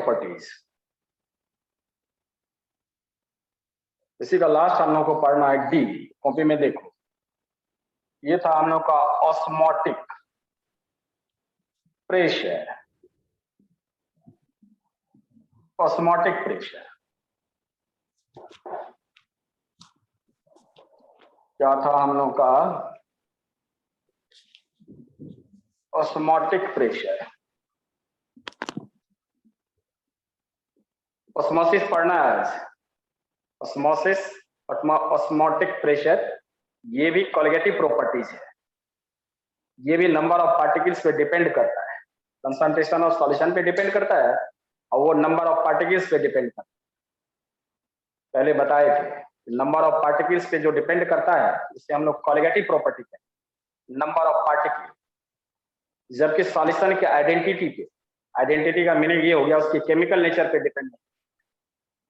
Properties. इसी का last हम लोग को पढ़ना है डी। कॉपी में देखो, ये था हम लोग का ऑस्मोटिक प्रेशर। ऑस्मोटिक प्रेशर क्या था हम लोग का? Osmotic pressure. ऑस्मोसिस पढ़ना है। ऑस्मोसिस, ऑस्मोटिक प्रेशर, ये भी कॉलिगेटिव प्रॉपर्टीज है। ये भी नंबर ऑफ पार्टिकल्स पे डिपेंड करता है। कंसंट्रेशन ऑफ सॉल्यूशन पे डिपेंड करता है और वो नंबर ऑफ पार्टिकल्स पे डिपेंड करता है। पहले बताए थे, नंबर ऑफ पार्टिकल्स पे जो डिपेंड करता है इसे हम लोग कॉलिगेटिव प्रॉपर्टी कहते हैं, नंबर ऑफ पार्टिकल। जबकि सॉल्यूशन के आइडेंटिटी पे, आइडेंटिटी का मीनिंग ये हो गया उसकी केमिकल नेचर पे डिपेंड,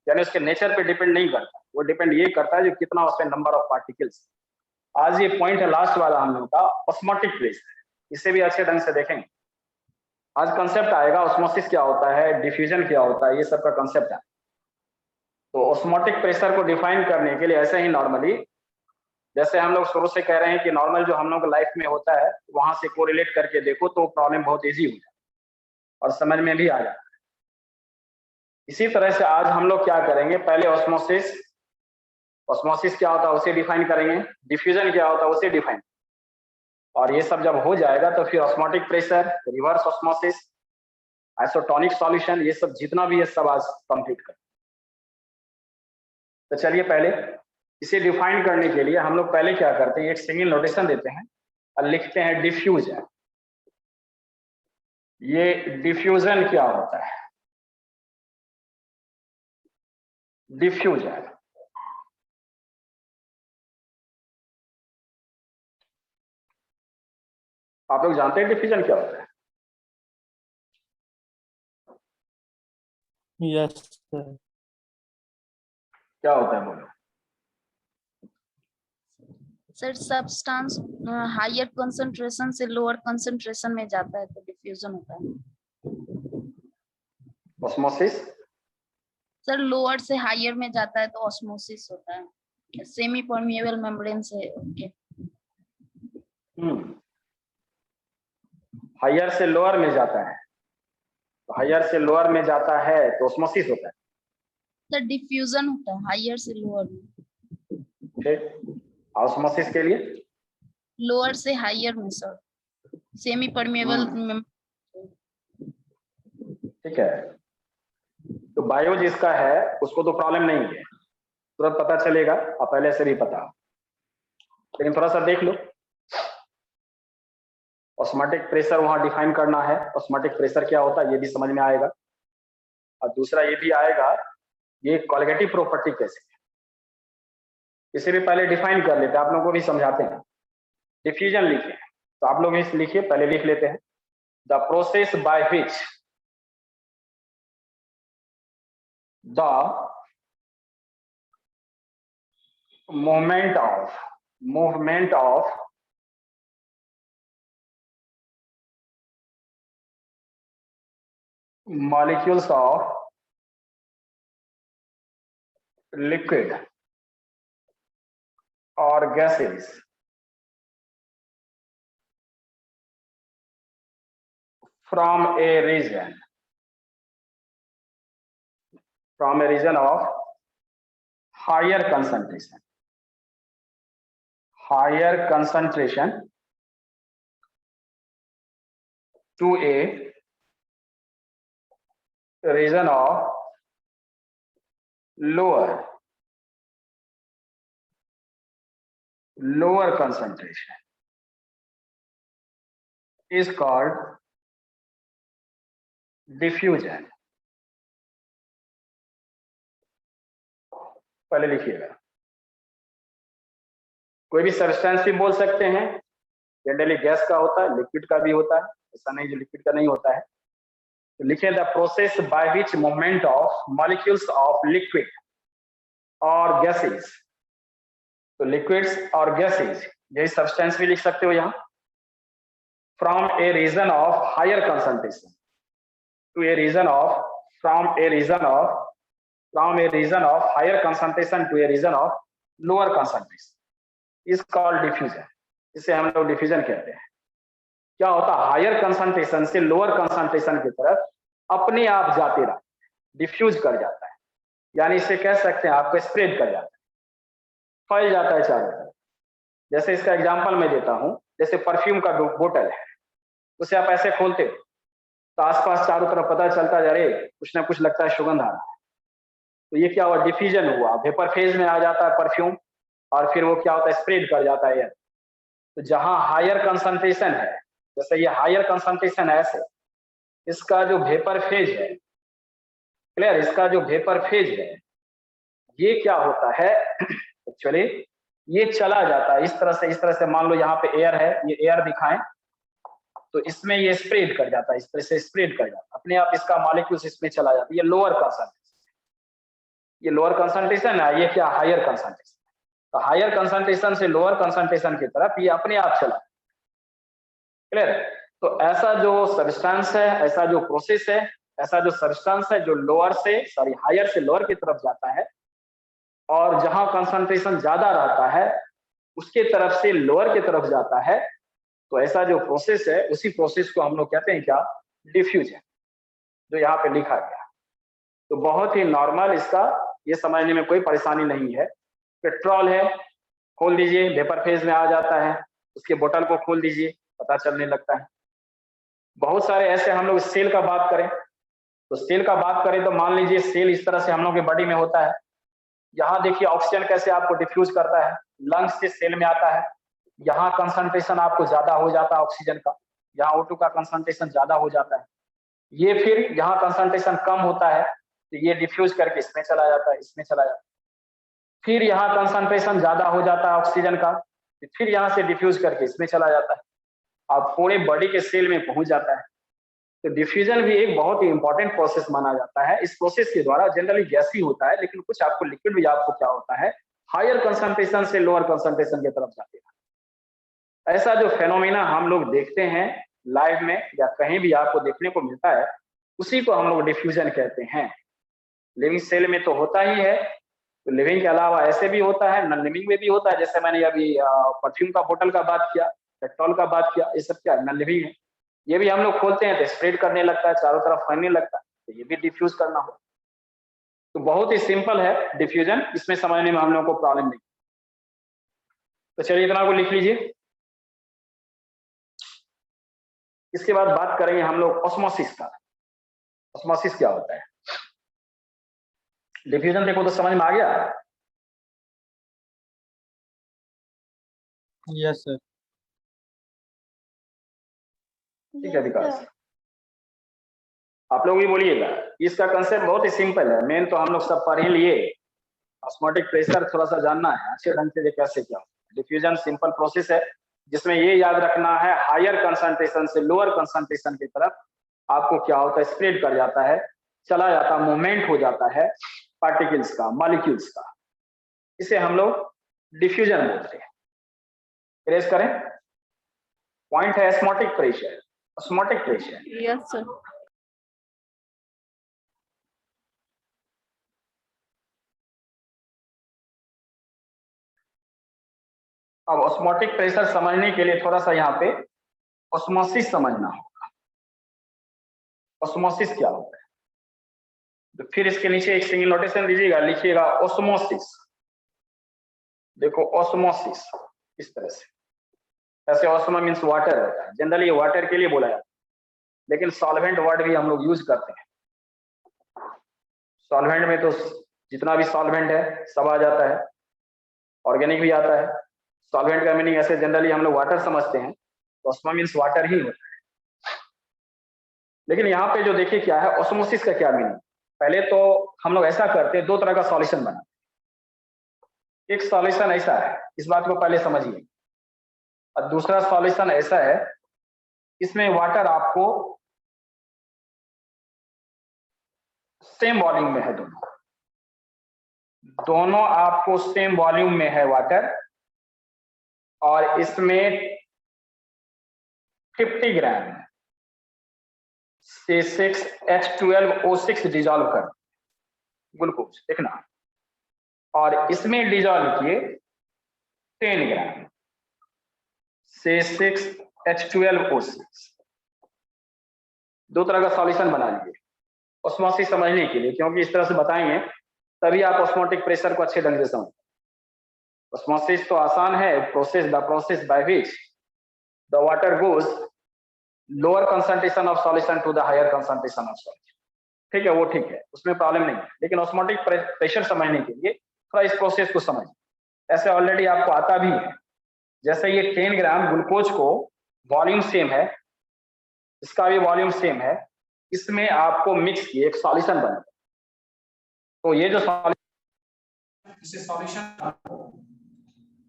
यानी उसके नेचर पे डिपेंड नहीं करता, वो डिपेंड ये करता है जो कितना उसमें नंबर ऑफ पार्टिकल्स। आज ये पॉइंट है लास्ट वाला हम लोग का, ऑस्मोटिक प्रेशर। इसे भी अच्छे ढंग से देखेंगे। आज कंसेप्ट आएगा ऑस्मोसिस क्या होता है, डिफ्यूजन क्या होता है, ये सब का कंसेप्ट है। तो ऑस्मोटिक प्रेशर को डिफाइन करने के लिए ऐसे ही नॉर्मली, जैसे हम लोग शुरू से कह रहे हैं कि नॉर्मल जो हम लोग लाइफ में होता है वहां से कोरिलेट करके देखो तो प्रॉब्लम बहुत इजी हो जाए और समझ में भी आ जाए। इसी तरह से आज हम लोग क्या करेंगे, पहले ऑस्मोसिस, ऑस्मोसिस क्या होता है उसे डिफाइन करेंगे, डिफ्यूजन क्या होता है उसे डिफाइन, और ये सब जब हो जाएगा तो फिर osmotic pressure, reverse osmosis, isotonic solution, ये सब जितना भी है सब आज कंप्लीट कर। तो चलिए पहले इसे डिफाइन करने के लिए हम लोग पहले क्या करते हैं, एक सिंगल नोटेशन देते हैं और लिखते हैं डिफ्यूजन। ये डिफ्यूजन क्या होता है? डिफ्यूजन आप लोग जानते हैं डिफ्यूजन क्या होता है? Yes sir. क्या होता है बोलो? सर सब्सटेंस हायर कंसंट्रेशन से लोअर कंसंट्रेशन में जाता है तो डिफ्यूजन होता है। ऑस्मोसिस सर लोअर से हायर में जाता है तो ऑस्मोसिस होता है। सेमी परमिएबल मेम्ब्रेन से ओके। हायर से लोअर में जाता है, तो हायर से लोअर में जाता है तो ऑस्मोसिस होता है। सर डिफ्यूजन होता है हायर से लोअर में। ठीक, ऑस्मोसिस के लिए लोअर से हायर में सर, सेमी परमिएबल। ठीक है, तो बायो जिसका है उसको तो प्रॉब्लम नहीं है, तुरंत पता चलेगा और पहले से भी पता, लेकिन थोड़ा सा देख लो। ऑस्मोटिक प्रेशर वहां डिफाइन करना है, ऑस्मोटिक प्रेशर क्या होता है ये भी समझ में आएगा, और दूसरा ये भी आएगा ये कॉलिगेटिव प्रॉपर्टी कैसे है, इसे भी पहले डिफाइन कर लेते हैं, आप लोगों को भी समझाते हैं। डिफ्यूजन लिखे तो आप लोग इस लिखिए, पहले लिख लेते हैं, the process by which the movement of molecules of liquid or gases from a region of higher concentration to a region of lower concentration is called diffusion। पहले लिखिएगा, कोई भी सब्सटेंस भी बोल सकते हैं, जनरली गैस का होता है, लिक्विड का भी होता है, ऐसा नहीं जो लिक्विड का नहीं होता है। तो लिखिए the process by which movement of molecules of liquid और गैसेस, तो लिक्विड्स और गैसेस यही सब्सटेंस भी लिख सकते हो यहाँ, from a region of higher concentration to a region of from a region of higher concentration to a region of lower concentration is called diffusion. इसे हम लोग डिफ्यूजन कहते हैं। क्या होता है, हायर कंसंट्रेशन से लोअर कंसंट्रेशन की तरफ अपने आप जाते रहता है, डिफ्यूज कर जाता है, यानी इसे कह सकते हैं आपको स्प्रेड कर जाता है, फैल जाता है चारों तरफ। जैसे इसका एग्जांपल मैं देता हूं, जैसे परफ्यूम का बोतल है, उसे आप ऐसे खोलते हो तो आसपास चारों तरफ पता चलता है अरे कुछ ना कुछ लगता है सुगंध आ रहा है, तो ये क्या हुआ, डिफ्यूजन हुआ, वेपर फेज में आ जाता है परफ्यूम और फिर वो क्या होता है, स्प्रेड कर जाता है। तो जहां हायर कंसंट्रेशन है, जैसे ये हायर कंसंट्रेशन है ऐसे, इसका जो वेपर फेज है, क्लियर, इसका जो वेपर फेज है ये क्या होता है एक्चुअली, ये चला जाता है इस तरह से मान लो यहाँ पे एयर है, ये एयर दिखाएं तो इसमें ये स्प्रेड कर जाता है, इस तरह से स्प्रेड कर जाता है अपने आप, इसका मॉलिक्यूल्स इसमें चला जाता है। ये लोअर कंसंट्रेशन, ये लोअर कंसंट्रेशन है, ये क्या हायर कंसंट्रेशन। तो हायर कंसंट्रेशन से लोअर कंसंट्रेशन की तरफ ये अपने आप चला, क्लियर। तो ऐसा जो सब्सटेंस है, ऐसा जो प्रोसेस है, ऐसा जो सब्सटेंस है जो लोअर से हायर से लोअर की तरफ जाता है और जहां कंसंट्रेशन ज्यादा रहता है उसके तरफ से लोअर की तरफ जाता है, तो ऐसा जो प्रोसेस है उसी प्रोसेस को हम लोग कहते हैं क्या, डिफ्यूजन, जो यहाँ पे लिखा गया। तो बहुत ही नॉर्मल, इसका ये समझने में कोई परेशानी नहीं है। पेट्रोल है, खोल दीजिए वेपर फेज में आ जाता है, उसके बोतल को खोल दीजिए पता चलने लगता है। बहुत सारे ऐसे, हम लोग सेल का बात करें तो सेल का बात करें तो मान लीजिए सेल इस तरह से हम लोग की बॉडी में होता है। यहाँ देखिए ऑक्सीजन कैसे आपको डिफ्यूज करता है, लंग्स से सेल में आता है, यहाँ कंसंट्रेशन आपको ज्यादा हो जाता है ऑक्सीजन का, यहाँ O2 का कंसंट्रेशन ज्यादा हो जाता है, ये फिर यहाँ कंसंट्रेशन कम होता है तो ये डिफ्यूज करके इसमें चला जाता है, इसमें चला जाता है, फिर यहाँ कंसंट्रेशन ज्यादा हो जाता है ऑक्सीजन का, फिर यहाँ से डिफ्यूज करके इसमें चला जाता है, अब पूरे बॉडी के सेल में पहुंच जाता है। तो डिफ्यूजन भी एक बहुत ही इंपॉर्टेंट प्रोसेस माना जाता है। इस प्रोसेस के द्वारा जनरली गैस ही होता है, लेकिन कुछ आपको लिक्विड भी आपको क्या होता है, हायर कंसंट्रेशन से लोअर कंसंट्रेशन की तरफ जाते हैं। ऐसा जो फेनोमेना हम लोग देखते हैं लाइव में या कहीं भी आपको देखने को मिलता है, उसी को हम लोग डिफ्यूजन कहते हैं। लिविंग सेल में तो होता ही है, तो लिविंग के अलावा ऐसे भी होता है, नॉन लिविंग में भी होता है। जैसे मैंने अभी परफ्यूम का बोतल का बात किया, पेट्रोल का बात किया, ये सब क्या नॉन लिविंग है। ये भी हम लोग खोलते हैं तो स्प्रेड करने लगता है, चारों तरफ फैलने लगता है, तो ये भी डिफ्यूज करना हो। तो बहुत ही सिंपल है डिफ्यूजन, इसमें समझने में हम लोग को प्रॉब्लम नहीं। तो चलिए इतना को लिख लीजिए। इसके बाद बात करेंगे हम लोग ऑस्मोसिस का। ऑस्मोसिस क्या होता है, डिफ्यूजन देखो तो समझ में आ गया। Yes sir. ठीक है विकास, आप लोग भी बोलिएगा। इसका कंसेप्ट बहुत ही सिंपल है, मेन तो हम लोग सब पढ़ ही लिए। ऑस्मोटिक प्रेशर थोड़ा सा जानना है अच्छे ढंग से, कैसे क्या। डिफ्यूजन सिंपल प्रोसेस है जिसमें ये याद रखना है, हायर कंसंट्रेशन से लोअर कंसंट्रेशन की तरफ आपको क्या होता है, स्प्रेड कर जाता है, चला जाता है, मूवमेंट हो जाता है पार्टिकल्स का, मॉलिक्यूल्स का। इसे हम लोग डिफ्यूजन बोलते हैं। इरेज करें, पॉइंट है osmotic pressure. Osmotic pressure, yes sir. अब ऑस्मोटिक प्रेशर समझने के लिए थोड़ा सा यहाँ पे ऑस्मोसिस समझना होगा। ऑस्मोसिस क्या होता है, तो फिर इसके नीचे एक सिंगल नोटेशन दीजिएगा, लिखिएगा ऑस्मोसिस। देखो ऑस्मोसिस इस तरह से, ऐसे ऑस्मो मीन्स वाटर होता है, जनरली ये वाटर के लिए बोला जाता है, लेकिन सॉल्वेंट वर्ड भी हम लोग यूज करते हैं। सॉल्वेंट में तो जितना भी सॉल्वेंट है सब आ जाता है, ऑर्गेनिक भी आता है। सॉल्वेंट का मीनिंग ऐसे जनरली हम लोग वाटर समझते हैं, तो ऑस्मो मीन्स वाटर ही होता है। लेकिन यहाँ पे जो देखिए क्या है, ऑस्मोसिस का क्या मीनिंग। पहले तो हम लोग ऐसा करते हैं, दो तरह का सॉल्यूशन बनाते। एक सॉल्यूशन ऐसा है, इस बात को पहले समझिए, और दूसरा सॉल्यूशन ऐसा है, इसमें वाटर आपको सेम वॉल्यूम में है, दोनों आपको सेम वॉल्यूम में है वाटर, और इसमें 50 ग्राम C6H12O6 डिजॉल्व कर ग्लूकोज देखना, और इसमें डिजॉल्व किए 10 ग्राम C6H12O6। दो तरह का सॉल्यूशन बना लीजिए ऑस्मोसिस समझने के लिए, क्योंकि इस तरह से बताएंगे तभी आप ऑस्मोटिक प्रेशर को अच्छे ढंग से समझ। ऑस्मोसिस तो आसान है, process the process by which the water goes lower concentration of solution to the higher concentration of solution. ठीक है, वो ठीक है, उसमें प्रॉब्लम नहीं है, लेकिन ऑस्मोटिक प्रेशर समझने के लिए थोड़ा इस प्रोसेस को समझ। ऐसे ऑलरेडी आपको आता भी है, जैसे ये 10 ग्राम ग्लूकोज को वॉल्यूम सेम है, इसका भी वॉल्यूम सेम है, इसमें आपको मिक्स किए एक सॉल्यूशन बने। तो ये जो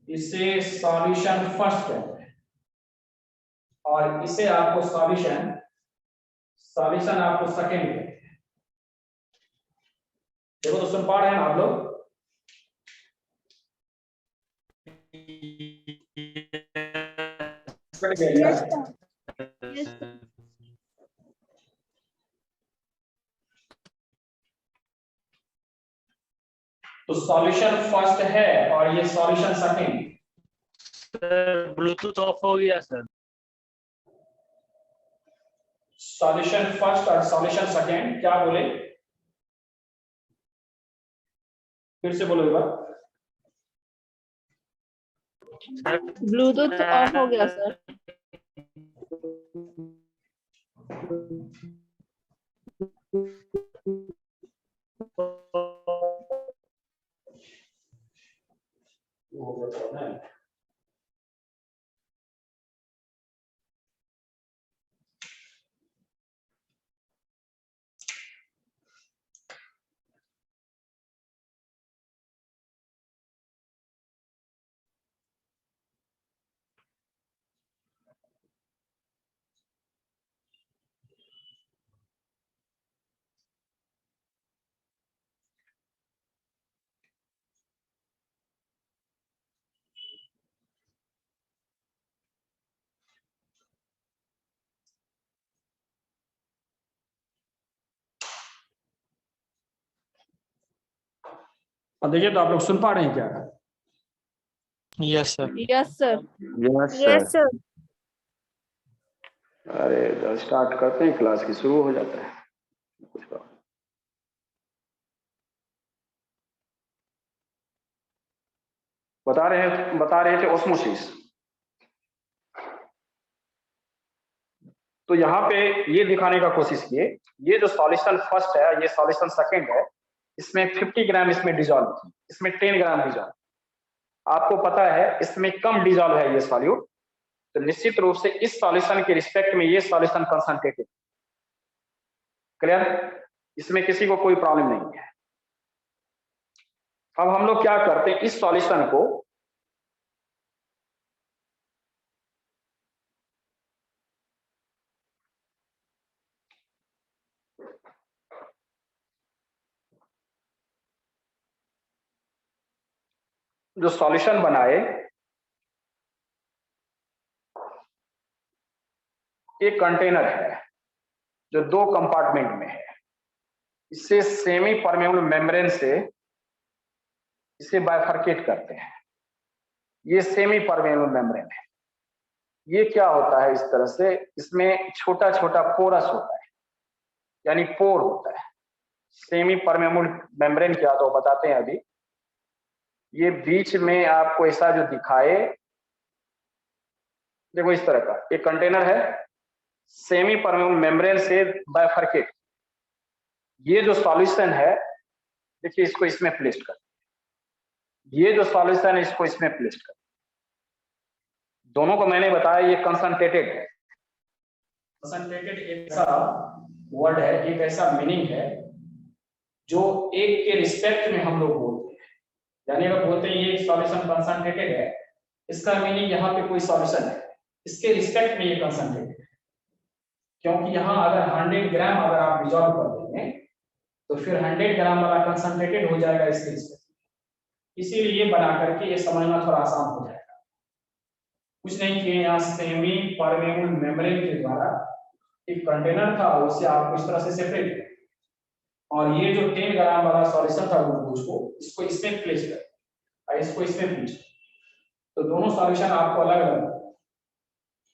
इसे सॉल्यूशन फर्स्ट कहते हैं, और इसे आपको सॉल्यूशन आपको सेकेंड कहते हैं। देखो तो सुन पा रहे हैं आप लोग? तो सॉल्यूशन फर्स्ट है और ये solution second. Sir Bluetooth of हो गया सर। सॉल्यूशन फर्स्ट और सॉल्यूशन सेकेंड क्या बोले? फिर से बोलो एक बार। ब्लूटूथ ऑफ हो गया सर। अब देखिए तो आप लोग सुन पा रहे हैं क्या? Yes sir. Yes sir. Yes sir. अरे जब स्टार्ट करते हैं क्लास की शुरू हो जाता है कुछ का। बता रहे थे ऑस्मोसिस। तो यहाँ पे ये दिखाने का कोशिश किए, ये जो सॉल्यूशन फर्स्ट है, ये सॉल्यूशन सेकंड है, इसमें 50 ग्राम इसमें डिजॉल्व की, इसमें 10 ग्राम डिजॉल्व। आपको पता है इसमें कम डिजॉल्व है ये सॉल्यूट, तो निश्चित रूप से इस सॉल्यूशन के रिस्पेक्ट में ये सॉल्यूशन कंसंट्रेटेड। क्लियर? इसमें किसी को कोई प्रॉब्लम नहीं है। अब हम लोग क्या करते हैं, इस सॉल्यूशन को जो सॉल्यूशन बनाए, एक कंटेनर है जो 2 कंपार्टमेंट में है, इससे सेमी परमेबल मेम्ब्रेन से इसे बाइफरकेट करते हैं। ये सेमी परमेबल मेम्ब्रेन है। ये क्या होता है, इस तरह से इसमें छोटा छोटा पोरस होता है, यानी पोर होता है। सेमी परमेबल मेम्ब्रेन क्या तो बताते हैं अभी। ये बीच में आपको ऐसा जो दिखाए, देखो इस तरह का एक कंटेनर है, सेमी परमेबल मेम्ब्रेन से बाइफरकेट। ये जो सॉल्यूशन है, देखिए इसको इसमें प्लेस कर, ये जो सॉल्यूशन है इसको इसमें प्लेस कर। दोनों को मैंने बताया ये कंसंट्रेटेड है। कंसंट्रेटेड एक ऐसा वर्ड है, एक ऐसा मीनिंग है जो एक के रिस्पेक्ट में हम लोग बोलते हैं। यानी अगर बोलते हैं ये सॉल्यूशन कंसंट्रेटेड है, इसका मीनिंग यहाँ पे कोई सॉल्यूशन है, इसके रिस्पेक्ट में ये कंसंट्रेटेड है। क्योंकि यहाँ अगर 100 ग्राम अगर आप डिजॉल्व कर देंगे तो फिर 100 ग्राम वाला कंसंट्रेटेड हो जाएगा इसके रिस्पेक्ट। इसीलिए ये बना करके ये समझना थोड़ा आसान हो जाएगा। कुछ नहीं किए, यहाँ सेमी परमेबल मेम्ब्रेन के द्वारा एक कंटेनर था उसे आपको इस तरह से सेपरेट किया, और ये जो 10 ग्राम वाला सॉल्यूशन था ग्लूकोज को, इसको इसमें प्लेस कर और इसको इसमें पूछ, तो दोनों सॉल्यूशन आपको अलग अलग,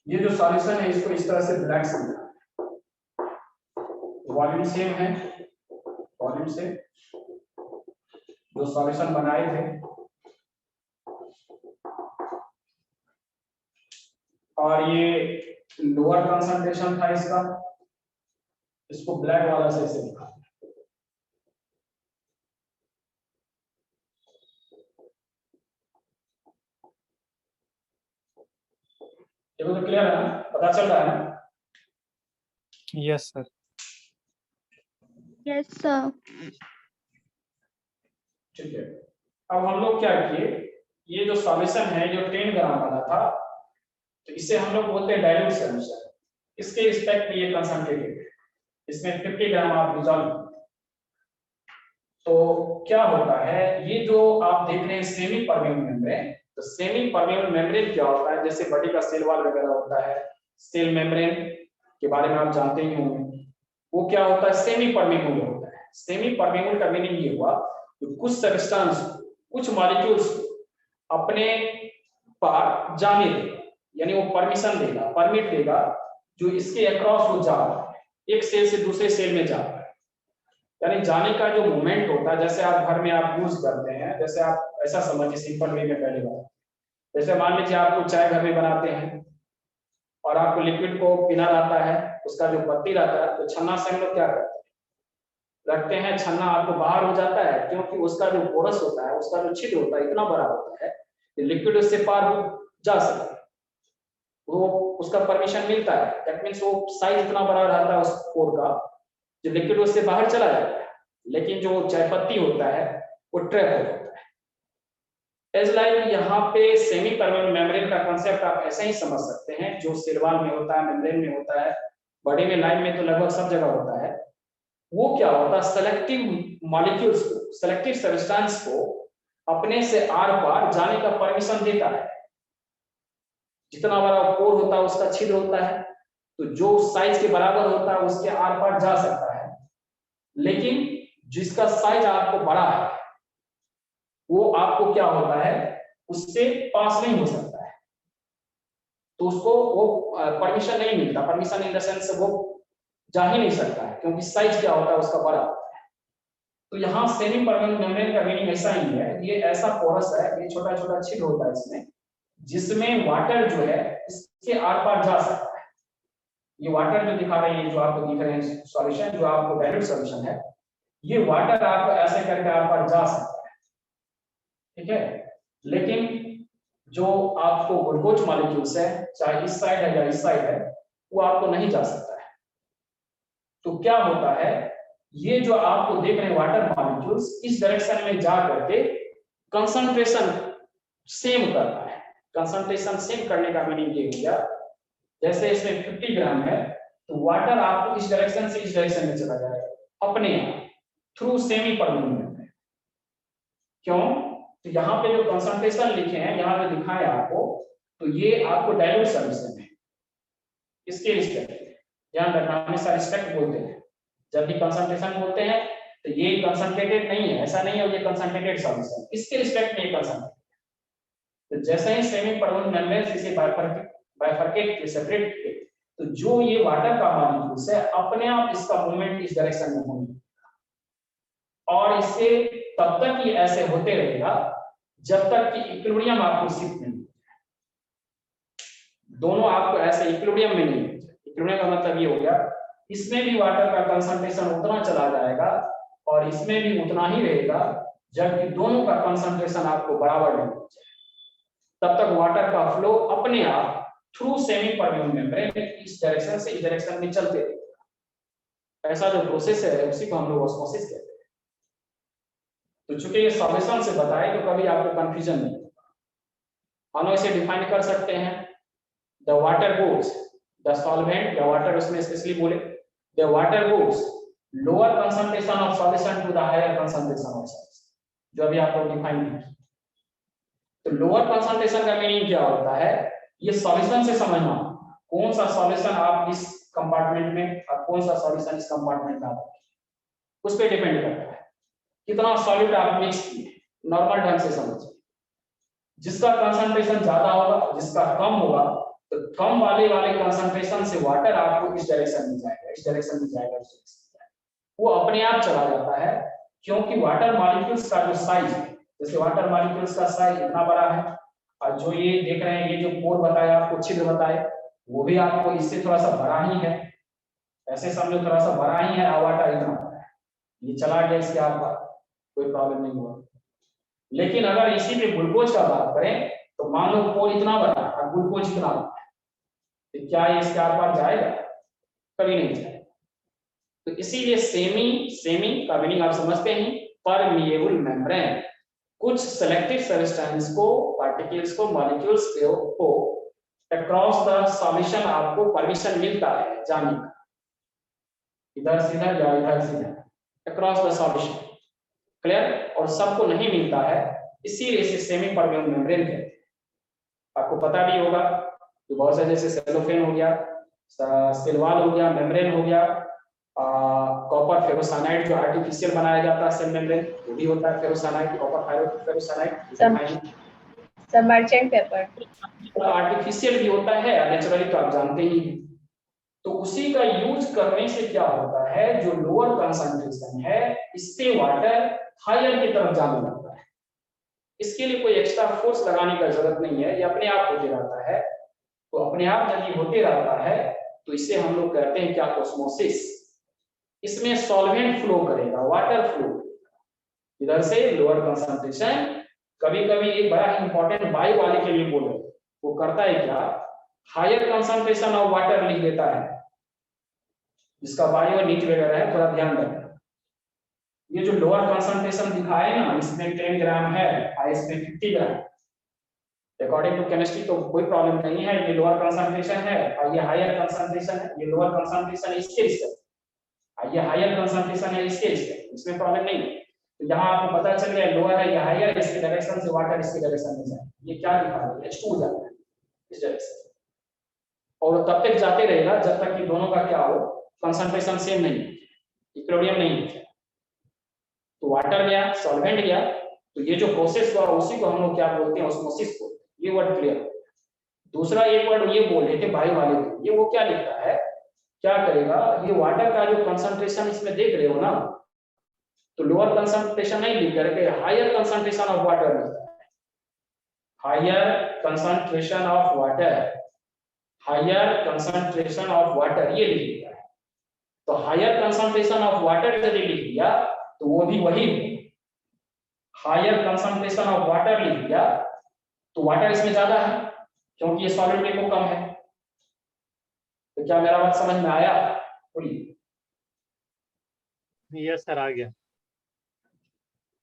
ये जो सॉल्यूशन है इसको इस तरह से ब्लैक समझना, वॉल्यूम सेम है, वॉल्यूम से जो सॉल्यूशन बनाए थे, और ये लोअर कंसंट्रेशन था इसका, इसको ब्लैक वाला से ऐसे लिखा। देखो तो क्लियर है ना, पता चल रहा है ना? Yes sir. Yes sir. ठीक है, अब हम लोग क्या किए, ये जो सॉल्यूशन है जो 10 ग्राम वाला था, तो इसे हम लोग बोलते हैं डाइल्यूट सॉल्यूशन, इसके रिस्पेक्ट में ये कंसंट्रेटेड है, इसमें 50 ग्राम आप डिसॉल्व। तो क्या होता है, ये जो आप देख रहे हैं सेमी परमेबल मेम्ब्रेन, तो सेमी परमेबल मेम्ब्रेन क्या होता है, जैसे बॉडी का सेल वॉल वगैरह होता है, सेल मेम्ब्रेन के बारे में आप जानते ही होंगे, वो क्या होता है, सेमी परमेबल होता है। सेमी परमेबल का मीनिंग ये हुआ कि कुछ सब्सटेंस, कुछ मॉलिक्यूल्स अपने पार जाने देगा, यानी वो परमिशन देगा, परमिट देगा, जो इसके अक्रॉस वो जा रहा है, एक सेल से दूसरे सेल में जा रहा है, यानी जाने का जो मूवमेंट होता है, जैसे आप घर में आप यूज करते हैं, जैसे आप ऐसा समझिए सिंपल वे में पहले बात, जैसे मान लीजिए आपको चाय घर में बनाते हैं और आपको लिक्विड को पीना रहता है, उसका जो पत्ती रहता है, तो छन्ना से हम लोग क्या करते हैं, रखते हैं, छन्ना आपको बाहर हो जाता है, क्योंकि उसका जो पोरस होता है, उसका जो छिद्र होता है इतना बड़ा होता है कि लिक्विड उससे पार हो जा सकता है, वो उसका परमिशन मिलता है, दैट मींस वो साइज इतना बड़ा रहता है उस पोर का, जो लिक्विड उससे बाहर चला जाता है, लेकिन जो चाय पत्ती होता है वो ट्रैप हो जाता है। एज लाइक यहाँ पे सेमी परमेबल मेम्ब्रेन का कांसेप्ट आप ऐसे ही समझ सकते हैं, जो सेल वॉल में होता है, मेम्ब्रेन में होता है, बॉडी में, लाइन में तो लगभग सब जगह होता है, वो क्या होता है, सेलेक्टिव मॉलिक्यूल्स को, सेलेक्टिव सब्सटेंस को अपने से आर पार जाने का परमिशन देता है। जितना बड़ा पोर होता है उसका छिद्र होता है, तो जो साइज के बराबर होता है उसके आर पार जा सकता है, लेकिन जिसका साइज आपको बड़ा है वो आपको क्या होता है, उससे पास नहीं हो सकता है, तो उसको वो परमिशन नहीं मिलता, परमिशन इन द सेंस वो जा ही नहीं सकता है, क्योंकि साइज क्या होता है उसका बड़ा होता है। तो यहाँ सेमी परमेबल मेम्ब्रेन का मीनिंग ऐसा ही है, ये ऐसा पोरस है, ये छोटा छोटा छिद्र होता है इसमें, जिसमें वाटर जो है इसके आर पार जा सकता है। ये वाटर जो दिखा रहे हैं, जो आपको दिख रहे हैं सॉल्यूशन, जो आपको डाइल्यूट सॉल्यूशन है, ये वाटर आपको ऐसे करके आर पार जा सकता है, ठीक है, लेकिन जो आपको ग्लूकोज मॉलिक्यूल्स है, चाहे इस साइड है या इस साइड है, वो आपको नहीं जा सकता है। तो क्या होता है, ये जो आपको देख रहे हैं वाटर मॉलिक्यूल्स, इस डायरेक्शन में जा करके कंसंट्रेशन सेम करता है। कंसंट्रेशन सेम करने का मीनिंग ये हो गया, जैसे इसमें 50 ग्राम है, तो वाटर आपको इस डायरेक्शन से इस डायरेक्शन में चला जाएगा अपने आप, थ्रू सेमी परमेबल मेम्ब्रेन। क्यों, तो यहाँ पे जो कंसंट्रेशन लिखे हैं, यहाँ पे दिखाए आपको, तो ये आपको डाइल्यूट सॉल्यूशन है, इसके रिस्पेक्ट ध्यान रखना, हमेशा रिस्पेक्ट बोलते हैं, जब भी कंसंट्रेशन बोलते हैं तो ये कंसंट्रेटेड नहीं है, ऐसा नहीं है ये कंसंट्रेटेड सॉल्यूशन, इसके रिस्पेक्ट में ये कंसंट्रेटेड। तो जैसे ही सेमी परमेबल मेम्ब्रेन से बाइफरकेट के, सेपरेट के, तो जो ये वाटर का मॉलिक्यूल्स है अपने आप इसका मूवमेंट इस डायरेक्शन में होने, और इससे तब तक ये ऐसे होते रहेगा जब तक कि इक्विलिब्रियम आपको शिफ्ट नहीं हो जाए, दोनों आपको ऐसे इक्विलिब्रियम में नहीं हो जाए। इक्विलिब्रियम का मतलब ये हो गया, इसमें भी वाटर का कंसंट्रेशन उतना चला जाएगा और इसमें भी उतना ही रहेगा, जबकि दोनों का कंसंट्रेशन आपको बराबर नहीं हो जाए, तब तक वाटर का फ्लो अपने आप थ्रू सेमी परमेबल मेम्ब्रेन इस डायरेक्शन से इस डायरेक्शन में चलते रहेगा। ऐसा जो प्रोसेस है उसी को हम लोग ऑस्मोसिस कहते हैं। तो चूंकि ये सॉल्यूशन से बताए तो कभी आपको कंफ्यूजन नहीं होगा। हम इसे डिफाइन कर सकते हैं, the water goes, the solvent या वाटर उसमें स्पेशली बोले, the water goes lower concentration of solution to the higher concentration of solution, जो अभी आप लोग डिफाइन किया। तो लोअर कंसंट्रेशन का मीनिंग क्या होता है, ये सॉल्यूशन से समझना, कौन सा सॉल्यूशन आप इस कंपार्टमेंट में और कौन सा सॉल्यूशन इस कंपार्टमेंट में आप उस पर डिपेंड करता है। कितना सॉल्यूट आप मिक्स किए, नॉर्मल ढंग से समझिए। जिसका कंसंट्रेशन ज्यादा होगा, जिसका कम होगा, तो कम वाले कंसंट्रेशन से वाटर आपको इस डायरेक्शन में जाएगा, इस डायरेक्शन में जाएगा, इस डायरेक्शन में जाएगा। वो अपने आप चला जाता है, क्योंकि वाटर मॉलिक्यूल्स का जो साइज है, जैसे वाटर मॉलिक्यूल्स का साइज इतना बड़ा है, और जो ये देख रहे हैं, ये जो पोर बताया आपको, छिद्र बताए, वो भी आपको इससे थोड़ा सा बड़ा ही है, ऐसे समझो थोड़ा सा बड़ा ही है, वाटर इतना बड़ा है, ये चला गया इसके आसपास, कोई प्रॉब्लम नहीं हुआ। लेकिन अगर इसी पे ग्लूकोज का बात करें, तो मान लो पोर इतना बड़ा और ग्लूकोज इतना बड़ा है, तो क्या ये इसके आसपास जाएगा? कभी नहीं जाएगा। तो इसीलिए सेमी का मीनिंग आप समझते हैं, परमिएबल मेम्ब्रेन। कुछ सेलेक्टिव सब्सटेंस को, पार्टिकल्स को, मॉलिक्यूल्स को अक्रॉस द सॉल्यूशन आपको परमिशन मिलता है जाने का, इधर से इधर या इधर से इधर, अक्रॉस द सॉल्यूशन, क्लियर। और सबको नहीं मिलता है, इसीलिए इसे सेमी परमिएबल मेम्ब्रेन कहते हैं। आपको पता भी होगा कि बहुत से, जैसे सेलोफेन हो गया, सिलवाल हो गया, मेम्ब्रेन हो गया, कॉपर फेरोसाइनाइड जो आर्टिफिशियल बनाया जाता है सेल मेम्ब्रेन, वो भी होता है ferrocyanide, copper ferrocyanide. Submergent paper artificial भी होता है, नेचुरली तो आप जानते ही हैं। तो उसी का यूज करने से क्या होता है, जो लोअर कंसंट्रेशन है, इससे वाटर हायर की तरफ जाने लगता है। इसके लिए कोई एक्स्ट्रा फोर्स लगाने का जरूरत नहीं है, ये अपने आप होते रहता है। तो अपने आप जब ये होते रहता है, तो इसे हम लोग कहते हैं क्या, ऑस्मोसिस। इसमें सॉल्वेंट फ्लो करेगा, वाटर फ्लो, इधर से लोअर कंसंट्रेशन। कभी कभी एक बड़ा इंपॉर्टेंट बायो वाले के लिए बोले, वो करता है क्या, हायर कंसंट्रेशन ऑफ वाटर लिख देता है, जिसका बायो नीट वगैरह है, थोड़ा ध्यान रखना। ये जो लोअर कंसंट्रेशन दिखाए ना, इसमें 10 ग्राम है और इसमें 50 ग्राम, अकॉर्डिंग टू केमिस्ट्री तो कोई प्रॉब्लम नहीं है, ये लोअर कंसंट्रेशन है और ये हायर कंसंट्रेशन है, ये लोअर कंसंट्रेशन है इसके इसका, ये हायर कंसंट्रेशन है इसके इसका, इसमें प्रॉब्लम नहीं है। तो यहाँ आपको पता चल गया लोअर है या हायर, इसके डायरेक्शन से वाटर इसके डायरेक्शन में जाए, ये क्या लिखा है, H2 जाता है इस डायरेक्शन, और तब तक जाते रहेगा जब तक कि दोनों का क्या हो, कंसंट्रेशन सेम नहीं, इक्विलिब्रियम नहीं है। तो वाटर गया, सॉल्वेंट गया, तो ये जो प्रोसेस हुआ उसी को हम लोग क्या बोलते हैं, ऑस्मोसिस को। ये वर्ड क्लियर। दूसरा एक वर्ड ये बोल रहे थे भाई वाले को, ये वो क्या लिखता है, क्या करेगा, ये वाटर का जो कंसंट्रेशन इसमें देख रहे हो ना, तो लोअर कंसंट्रेशन नहीं लिख करके हायर कंसंट्रेशन ऑफ वाटर लिखता है, higher concentration of water, higher concentration of water, ये लिख दिया है। तो हायर कंसंट्रेशन ऑफ वाटर यदि लिख दिया तो वो भी वही, हायर कंसंट्रेशन ऑफ वाटर लिख दिया तो वाटर इसमें ज्यादा है, क्योंकि ये सॉलिड में को कम है। तो क्या मेरा बात समझ में आया? बोलिए। यस सर, आ गया।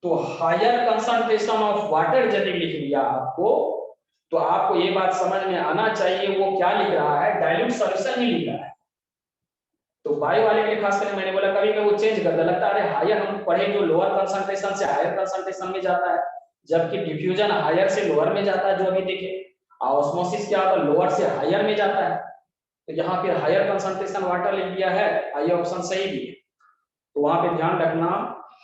तो हायर कंसंट्रेशन ऑफ वाटर यदि लिख दिया आपको, तो आपको ये बात समझ में आना चाहिए वो क्या लिख रहा है, डाइल्यूट सॉल्यूशन ही लिख रहा है। तो बायो वाले के लिए खास करके मैंने बोला कभी कभी वो चेंज कर दे, लगता है अरे हायर हम पढ़े जो लोअर कंसंट्रेशन से हायर कंसंट्रेशन में जाता है, जबकि डिफ्यूजन हायर से लोअर में जाता है, जो अभी देखे। ऑस्मोसिस क्या होता है, लोअर से हायर में जाता है। तो यहाँ पे हायर कंसंट्रेशन वाटर लिख दिया है, ये ऑप्शन सही भी है। तो वहां पे ध्यान रखना,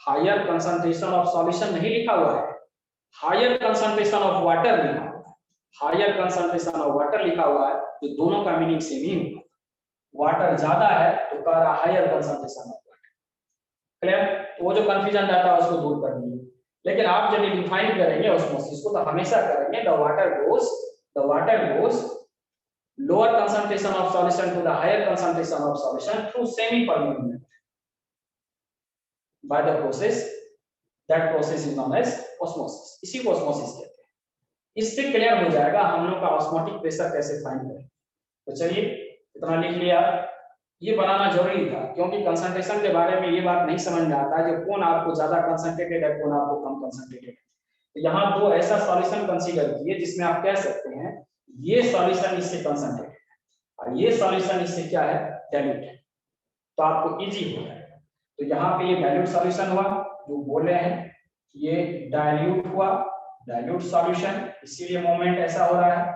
हायर कंसंट्रेशन ऑफ सॉल्यूशन नहीं लिखा हुआ है, हायर कंसंट्रेशन ऑफ वाटर लिखा हुआ है। हायर कंसंट्रेशन ऑफ वाटर लिखा हुआ है, तो दोनों का मीनिंग सेम ही होगा। वाटर ज्यादा है तो कह रहा higher concentration of water, clear. वो जो कंफ्यूजन रहता है उसको दूर कर दीजिए। लेकिन आप जब डिफाइन करेंगे ऑस्मोसिस को, तो हमेशा करेंगे the water goes lower concentration of solution to the higher concentration of solution through semi permeable membrane by the process, that process is known as osmosis। इसी को osmosis कहते हैं। इससे क्लियर हो जाएगा हम लोग का ऑस्मोटिक प्रेशर कैसे फाइंड करें। तो चलिए इतना लिख लिया, ये बनाना जरूरी था, क्योंकि कंसंट्रेशन के बारे में ये बात नहीं समझ में आता है कि कौन आपको ज्यादा कंसंट्रेटेड है, कौन आपको कम कंसंट्रेटेड है। तो यहाँ दो ऐसा सॉल्यूशन कंसीडर किए जिसमें आप कह सकते हैं ये सॉल्यूशन इससे कंसंट्रेटेड है और ये सॉल्यूशन इससे क्या है, डाइल्यूट है, तो आपको इजी हो जाएगा। तो यहाँ पे ये डाइल्यूट सॉल्यूशन हुआ, जो बोल रहे हैं ये डाइल्यूट हुआ, डाइल्यूट सॉल्यूशन, इसीलिए मोमेंट ऐसा हो रहा है।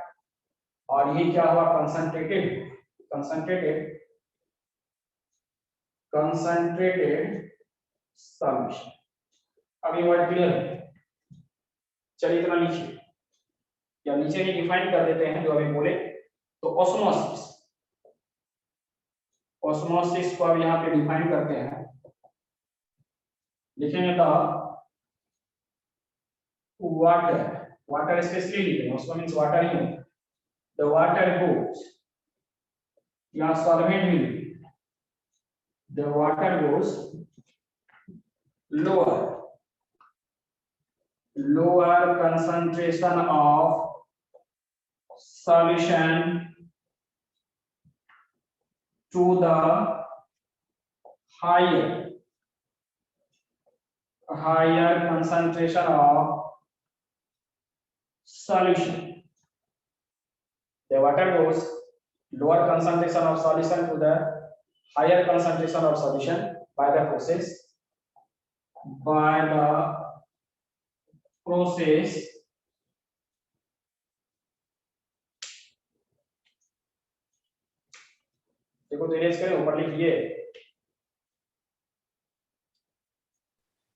और ये क्या हुआ, कंसंट्रेटेड कंसंट्रेटेड सॉल्यूशन। अब ये वर्ड क्लियर है? चलिए इतना लिखिए, या नीचे ही डिफाइन कर देते हैं जो अभी बोले। तो ऑस्मोसिस, ऑस्मोसिस को अब यहाँ पे डिफाइन करते हैं, लिखेंगे तो वाटर, वाटर स्पेशली लिखेंगे, उसको मीन्स वाटर ही होता है। द वाटर गोज, यहाँ सॉल्वेंट भी लिखेंगे, the water goes lower, lower concentration of solution to the higher concentration of solution. The water goes lower concentration of solution to the higher concentration of solution by the process देखो तो erase करें, ऊपर लिखिए।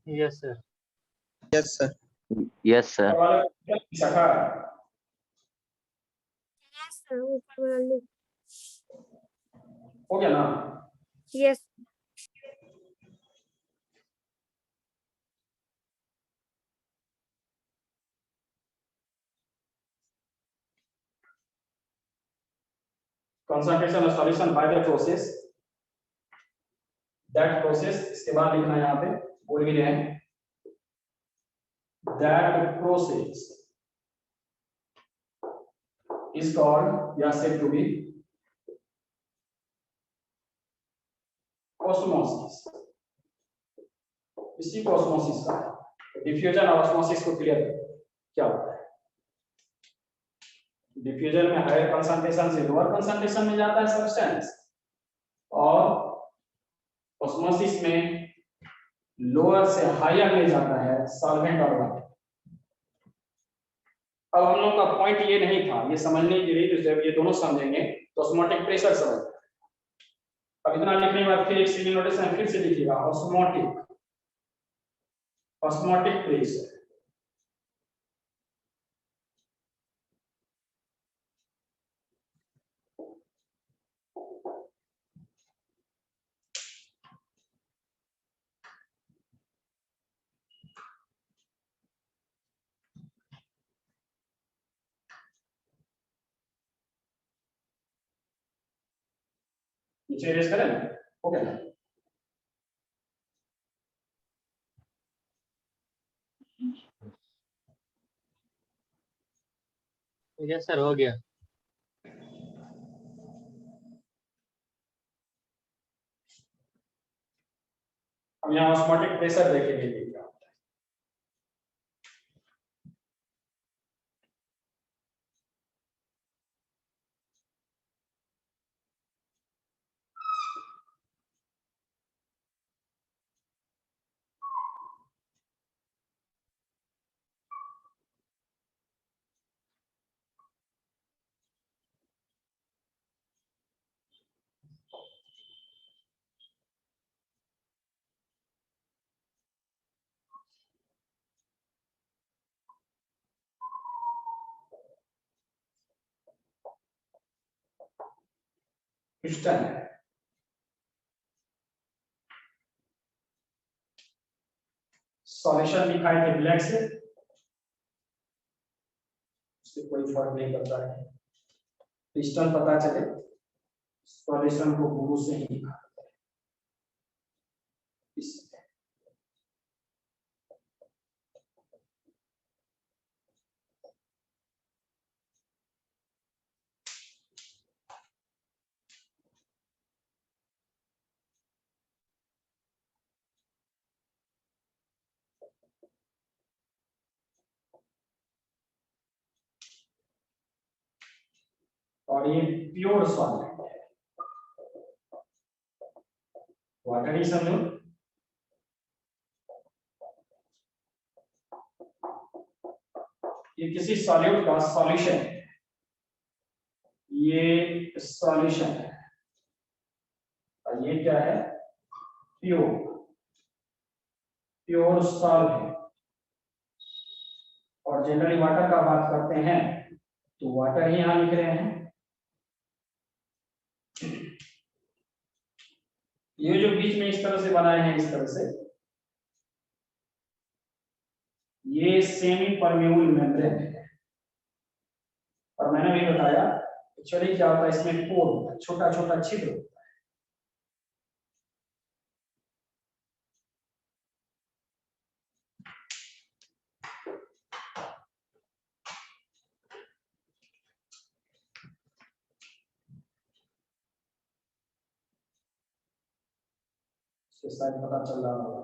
Yes, sir. Yes, sir. Yes, sir. शाखा Yes, sir. ऊपर वाला लिख। हो गया ना? Yes. concentration of solution by the process, that process, इसके बाद लिखना है यहाँ पे, बोल भी रहे हैं, that process is called या said to be osmosis। इसी को osmosis का डिफ्यूजन और osmosis को क्लियर क्या होता है? डिफ्यूजन में हायर कंसंट्रेशन से लोअर कंसंट्रेशन में जाता है सब्सटेंस, और ऑस्मोसिस में लोअर से हायर में जाता है सॉल्वेंट और वाटर। अब हम लोग का पॉइंट ये नहीं था, ये समझने के लिए, तो जब ये दोनों समझेंगे तो ऑस्मोटिक प्रेशर समझ। अब इतना लिखने के बाद फिर एक सीधी नोटेशन फिर से लिखिएगा, ऑस्मोटिक प्रेशर। नीचे रेस करें, ओके ना? Yes, sir. हो गया। अब यहाँ ऑस्मोटिक प्रेशर देखेंगे क्या होता है। पिस्टन है, सॉल्यूशन लिखा है ब्लैक से, उससे कोई फर्क नहीं पड़ता है। पिस्टन पता चले, सॉल्यूशन को ब्लू से ही लिखा है। और ये प्योर सॉल्वेंट है, वाटर ही समझो। ये किसी सॉल्यूट का सॉल्यूशन है, ये सॉल्यूशन है, और ये क्या है? Pure solvent. और जनरली वाटर का बात करते हैं तो वाटर ही यहां लिख रहे हैं। ये जो बीच में इस तरह से बनाए हैं, इस तरह से, ये सेमी परमेबल मेम्ब्रेन है। और मैंने भी बताया एक्चुअली क्या होता है, इसमें पोर होता है, छोटा छोटा छिद्र होता है। शायद पता चल रहा होगा।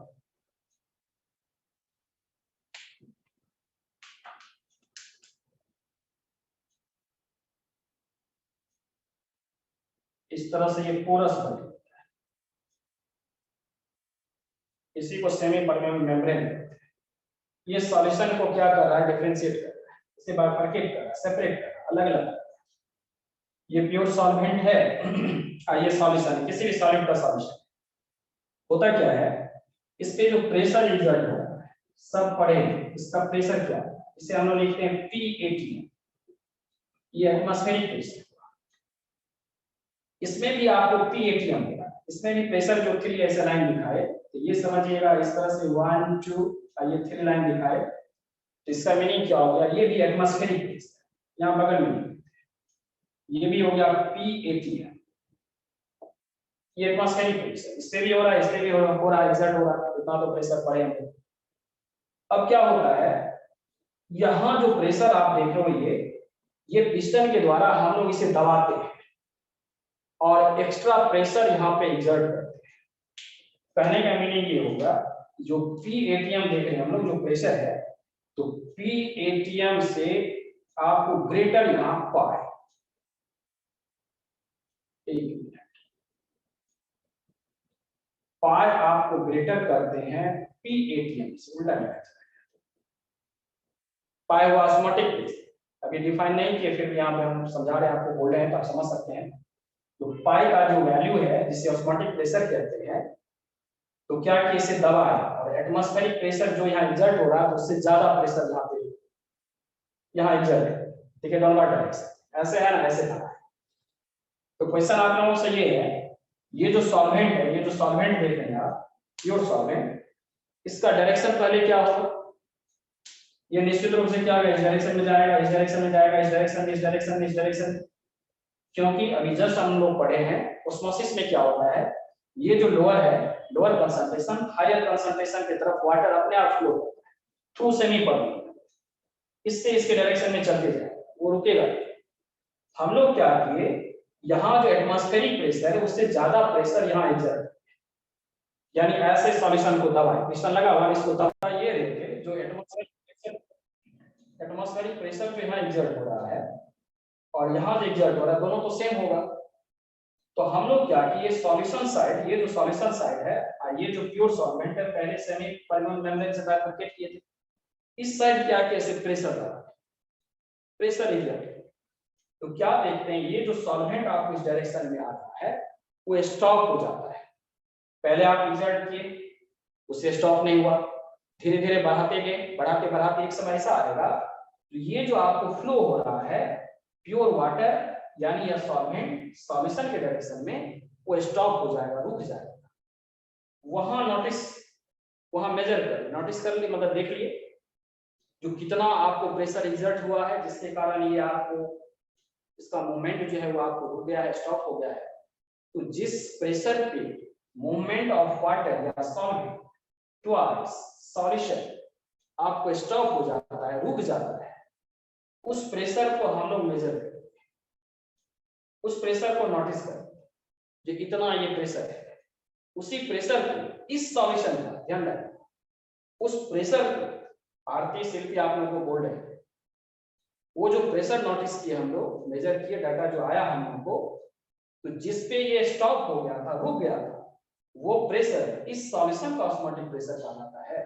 इस तरह से ये पोरस बन जाता है, इसी को सेमी परमेबल मेम्ब्रेन कहते हैं। ये सॉल्यूशन को क्या कर रहा है, डिफरेंशिएट कर रहा है, इसे बाइफरकेट कर रहा है, सेपरेट कर रहा है, अलग अलग। ये प्योर सॉल्वेंट है और ये सॉल्यूशन, किसी भी सॉलिड का सॉल्यूशन। होता क्या है, इस पे जो प्रेशर एग्जर्ट हो रहा है, सब पढ़े, इसका प्रेशर क्या है, इसे हम लोग लिखते हैं P80। ये एटमॉस्फेरिक प्रेशर। इसमें भी आपको P80 मिलेगा, इसमें भी प्रेशर जो 3 ऐसे लाइन दिखाए, तो ये समझिएगा इस तरह से 1 2 और ये 3 लाइन दिखाए, तो इसका मीनिंग क्या हो गया, ये भी एटमॉस्फेरिक प्रेशर, यहाँ बगल में ये भी हो गया P80 है। ये एटमॉस्फेरिक प्रेशर, इससे भी हो रहा है, इससे भी हो रहा है, एग्जर्ट हो रहा है, इतना तो प्रेशर पड़े हम। अब क्या होता है, यहाँ जो प्रेशर आप देख रहे हो, ये पिस्टन के द्वारा हम लोग इसे दबाते हैं और एक्स्ट्रा प्रेशर यहाँ पे एग्जर्ट करते हैं। कहने का मीनिंग ये होगा, जो P80 देख रहे हैं हम लोग, जो प्रेशर है, तो P80 से आपको ग्रेटर यहाँ पाए, पाई आपको ग्रेटर करते हैं P80 से, उल्टा नहीं। पाई हुआ ऑस्मोटिक प्रेशर, अभी डिफाइन नहीं किए, फिर भी यहाँ पे हम समझा रहे हैं, आपको बोल रहे हैं तो आप समझ सकते हैं। तो पाई का जो वैल्यू है, जिसे ऑस्मोटिक प्रेशर कहते हैं, तो क्या कि इसे दबा है, और एटमॉस्फेरिक प्रेशर जो यहाँ एग्जर्ट हो रहा है, उससे ज्यादा प्रेशर यहाँ पे यहाँ एग्जर्ट है, ठीक है, डाउनवर्ड डायरेक्शन, ऐसे है ना, ऐसे था। तो क्वेश्चन आप लोगों से ये है, ये जो सॉल्वेंट है, ये जो सॉल्वेंट देख रहे हैं आप, प्योर सॉल्वेंट, इसका डायरेक्शन पहले क्या होगा, ये निश्चित रूप से क्या होगा, इस डायरेक्शन में जाएगा, इस डायरेक्शन में जाएगा, इस डायरेक्शन में, इस डायरेक्शन में, इस डायरेक्शन। क्योंकि अभी जस्ट हम लोग पढ़े हैं ऑस्मोसिस में क्या होता है, ये जो लोअर है, लोअर कंसंट्रेशन हायर कंसंट्रेशन की तरफ वाटर अपने आप फ्लो करता है थ्रू सेमी परमेबल, इससे इसके डायरेक्शन में चलते जाएगा, वो रुकेगा। हम लोग क्या किए, यहाँ जो एटमॉस्फेरिक प्रेशर है, उससे ज्यादा प्रेशर यहाँ एग्जर्ट, यानी ऐसे सॉल्यूशन को दबाए, पिस्टन लगा हुआ, इसको दबा, ये देखिए जो एटमॉस्फेरिक प्रेशर जो यहाँ एग्जर्ट हो रहा है और यहाँ जो एग्जर्ट हो रहा है, दोनों तो सेम होगा। तो हम लोग क्या कि ये सॉल्यूशन साइड, ये जो सॉल्यूशन साइड है, ये जो प्योर सॉल्वेंट है, पहले सेमी परमेबल मेम्ब्रेन से बाइफरकेट किए थे, इस साइड क्या कैसे प्रेशर रहा, प्रेशर एग्जर्ट। तो क्या देखते हैं, ये जो सॉल्वेंट आपको इस डायरेक्शन में आ रहा है, वो स्टॉप हो जाता है। पहले आप एग्जर्ट किए, उससे स्टॉप नहीं हुआ, धीरे धीरे बढ़ाते गए, बढ़ाते बढ़ाते एक समय ऐसा आएगा, तो ये जो आपको फ्लो हो रहा है प्योर वाटर, यानी यह सॉल्वेंट सॉल्यूशन के डायरेक्शन में, वो स्टॉप हो जाएगा, रुक जाएगा। वहां नोटिस, वहां मेजर कर, नोटिस कर लिए, मतलब देख लिए जो कितना आपको प्रेशर एग्जर्ट हुआ है, जिसके कारण ये आपको इसका मूवमेंट जो है वो आपको रुक गया है, स्टॉप हो गया है। तो जिस प्रेशर पे मूवमेंट ऑफ वाटर या सॉल्वेंट टुवर्ड्स सॉल्यूशन आपको स्टॉप हो जाता है, रुक जाता है, उस प्रेशर को हम लोग मेजर करते हैं, उस प्रेशर को नोटिस करते हैं, जो इतना ये प्रेशर है, उसी प्रेशर को इस सॉल्यूशन का ध्यान रखें, उस प्रेशर को भारतीय शिल्पी आप लोगों को बोल रहे हैं, वो जो प्रेशर नोटिस किए हम लोग, मेजर किए, डाटा जो आया हम लोगों को, तो जिसपे ये स्टॉप हो गया था, रुक गया था, वो प्रेशर इस सॉल्यूशन का ऑस्मोटिक प्रेशर कहलाता है,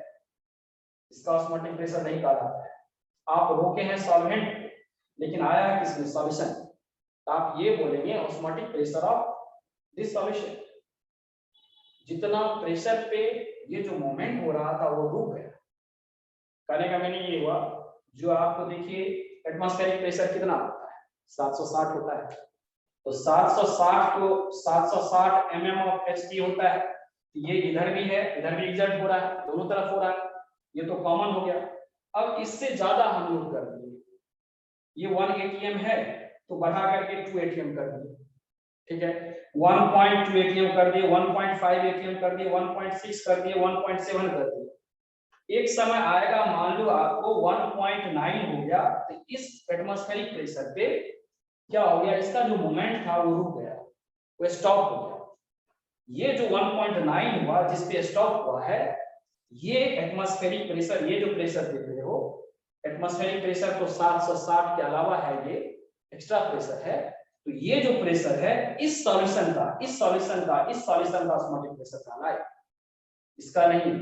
इसका ऑस्मोटिक प्रेशर नहीं कहलाता है। आप रोके हैं सॉल्वेंट, लेकिन आया है किसमें, सॉल्यूशन, तो आप ये बोलेंगे osmotic pressure of this solution. जितना प्रेशर पे ये जो मोमेंट हो रहा था वो रुक गया। कहने का मीनिंग ये हुआ, जो आपको देखिए एटमॉस्फेरिक प्रेशर कितना होता है, 760 होता है, तो 760 को 760 mm ऑफ Hg होता है। ये इधर भी है, इधर भी एग्जर्ट हो रहा है, दोनों तरफ हो रहा है, ये तो कॉमन हो गया। अब इससे ज्यादा हम लोग कर दिए, ये 1 atm है तो बढ़ा करके 2 atm कर दिए, ठीक है, 1.2 atm कर दिए, 1.5 atm कर दिए, 1.6 कर दिए, 1.7 कर दिए। एक समय आएगा मान लो आपको 1.9 हो गया, तो इस एटमॉस्फेरिक प्रेशर पे क्या हो गया, इसका जो मोमेंट था वो रुक गया, वो स्टॉप हो गया। ये जो 1.9 हुआ जिस पे स्टॉप हुआ है, ये एटमॉस्फेरिक प्रेशर, ये जो प्रेशर देख रहे हो एटमॉस्फेरिक प्रेशर तो 760 के अलावा है, ये एक्स्ट्रा प्रेशर है। तो ये जो प्रेशर है इस सॉल्यूशन का ऑस्मोटिक प्रेशर कहलाएगा, इसका नहीं,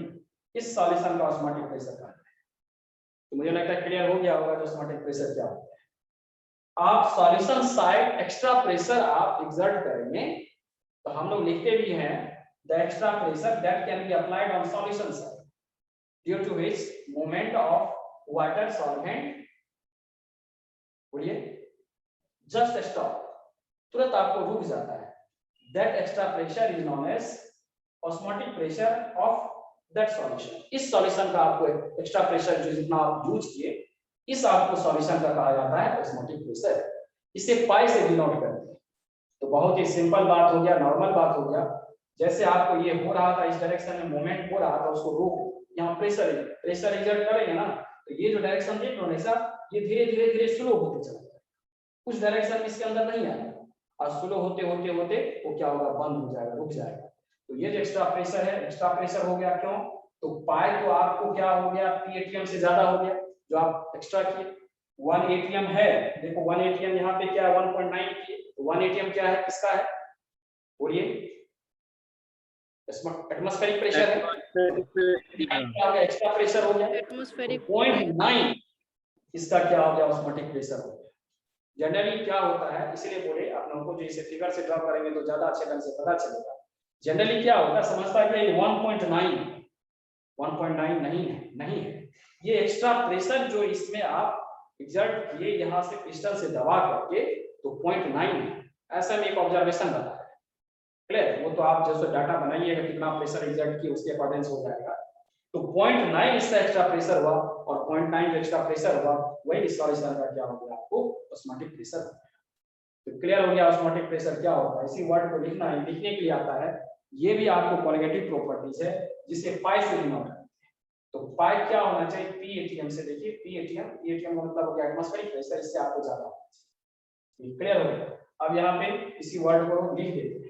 इस सॉल्यूशन का ऑस्मोटिक प्रेशर कहलाएगा। तो मुझे लगता है क्लियर हो गया होगा कि ऑस्मोटिक प्रेशर क्या होता है। आप सॉल्यूशन साइड एक्स्ट्रा प्रेशर आप एक्सर्ट करेंगे तो हम लोग लिखते भी हैं the extra pressure that can be applied on solution side due to which movement of water solvent, बोलिए, जस्ट स्टॉप, तुरंत आपको रुक जाता है। That extra pressure is known as osmotic pressure of that solution. इस सॉल्यूशन का आपको extra pressure जो जितना आप यूज किए, इस आपको सॉल्यूशन का कहा जाता है ऑस्मोटिक प्रेशर। इसे पाई से डिनोट करते हैं। तो बहुत ही सिंपल बात हो गया, नॉर्मल बात हो गया। जैसे आपको ये हो रहा था, इस डायरेक्शन में मूवमेंट हो रहा था, उसको रोक, यहाँ प्रेशर एग्जर्ट करेंगे ना, तो ये जो डायरेक्शन देख लो ना, ये धीरे धीरे धीरे स्लो होते चला जाएगा, कुछ डायरेक्शन में इसके अंदर नहीं आएगा, और स्लो होते होते होते वो क्या होगा, बंद हो जाएगा, रुक जाएगा। तो ये जो एक्स्ट्रा प्रेशर है, एक्स्ट्रा प्रेशर हो गया, क्यों, तो पाई तो आपको क्या हो गया, P atm से ज्यादा हो गया जो आप एक्स्ट्रा किए। 1 atm है, देखो 1 atm यहाँ पे क्या है, 1.9 किए, तो 1 atm क्या है, किसका है, बोलिए, एटमॉस्फेरिक प्रेशर है, क्या हो गया, एक्स्ट्रा प्रेशर हो गया, एटमॉस्फेरिक 0.9 इसका क्या हो गया, ऑस्मोटिक प्रेशर हो गया। जनरली क्या होता है, इसलिए बोले आप लोगों को जो इसे फिगर से ड्रॉ करेंगे तो ज्यादा अच्छे ढंग से पता चलेगा। जनरली क्या होता है, समझता है कि 1.9 नहीं है, ये एक्स्ट्रा प्रेशर जो इसमें आप एक्सर्ट किए यहाँ से पिस्टन से दबा करके, तो 0.9 है, ऐसा में एक ऑब्जर्वेशन बता है, क्लियर। वो तो आप जैसे डाटा बनाइएगा कितना प्रेशर एक्सर्ट किए उसके अकॉर्डिंग हो जाएगा। तो 0.9 इसका एक्स्ट्रा प्रेशर हुआ, और 0.9 जो एक्स्ट्रा प्रेशर हुआ वही इस सॉल्यूशन का क्या हो गया, आपको ऑस्मोटिक प्रेशर। तो क्लियर हो गया ऑस्मोटिक प्रेशर क्या होता है। इसी वर्ड को लिखना है, लिखने के लिए आता है, ये भी आपको कॉलिगेटिव प्रॉपर्टीज है जिसे पाई से डिनोट करते हैं। तो पाई क्या होना चाहिए, P atm से, देखिए P atm का मतलब हो गया एटमॉस्फेरिक प्रेशर, इससे आपको ज्यादा होना चाहिए। क्लियर हो गया। अब यहाँ पे इसी वर्ड को लिख देते हैं,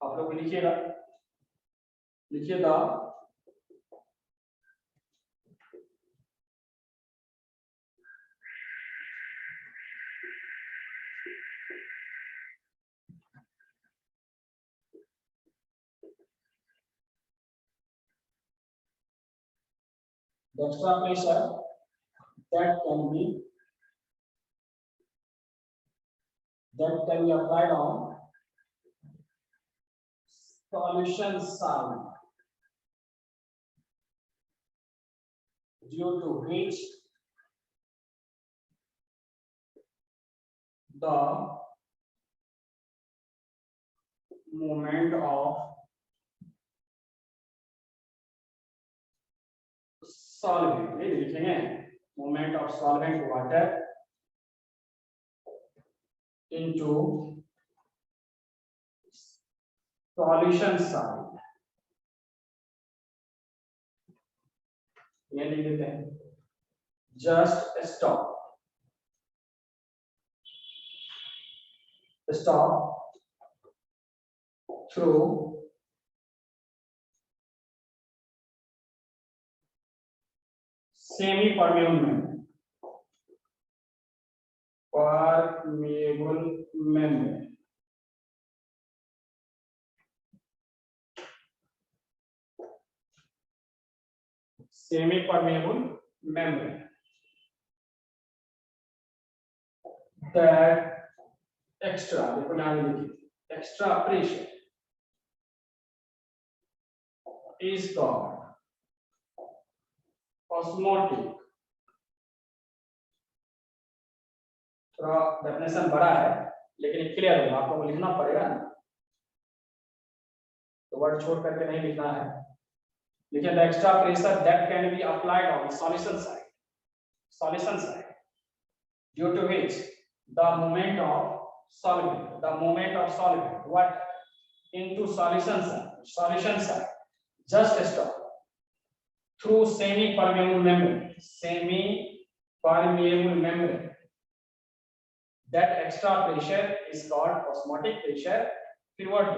आप लोग लिखिएगा, लिखिएगा the extra pressure that can be applied on solution side due to which the movement of solvent, ये लिखेंगे, movement of solvent water into solution side, ये लिख देते हैं, just stop through semi-permeable membrane, semi permeable membrane that extra, देखो यहां लिखिए, extra pressure is called osmotic। थोड़ा डेफिनेशन बड़ा है लेकिन क्लियर होगा, आपको लिखना पड़ेगा ना, तो वर्ड छोड़ करके नहीं लिखना है। लिखिए the extra pressure that can be applied on solution side due to which the movement of solvent what into solution side just stop through semi-permeable membrane। That extra pressure is called osmotic pressure। फिर what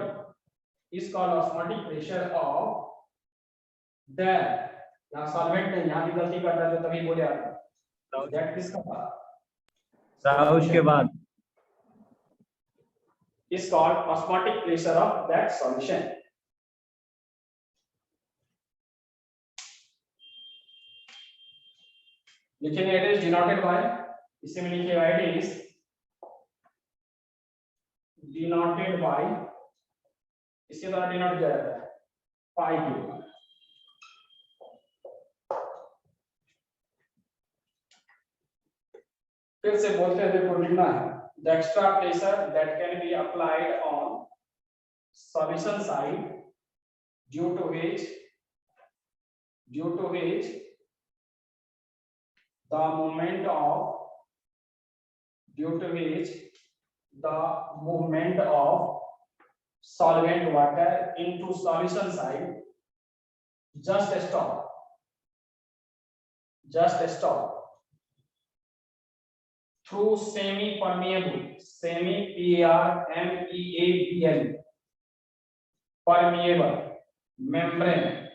is called osmotic pressure of the, यहाँ solvent नहीं, यहाँ भी गलती कर रहा है, जो तभी बोले आप that किसका था, राउश के बाद is called osmotic pressure of that solution। लिखेंगे it is denoted by, इसे में लिखिएगा it is denoted by, इसके द्वारा डिनोट किया जाता है पाई के द्वारा। फिर से बोलते हैं, देखो लिखना है the extra pressure that can be applied on solution side due to which the movement of solvent water into solution side just stop through semi-permeable permeable membrane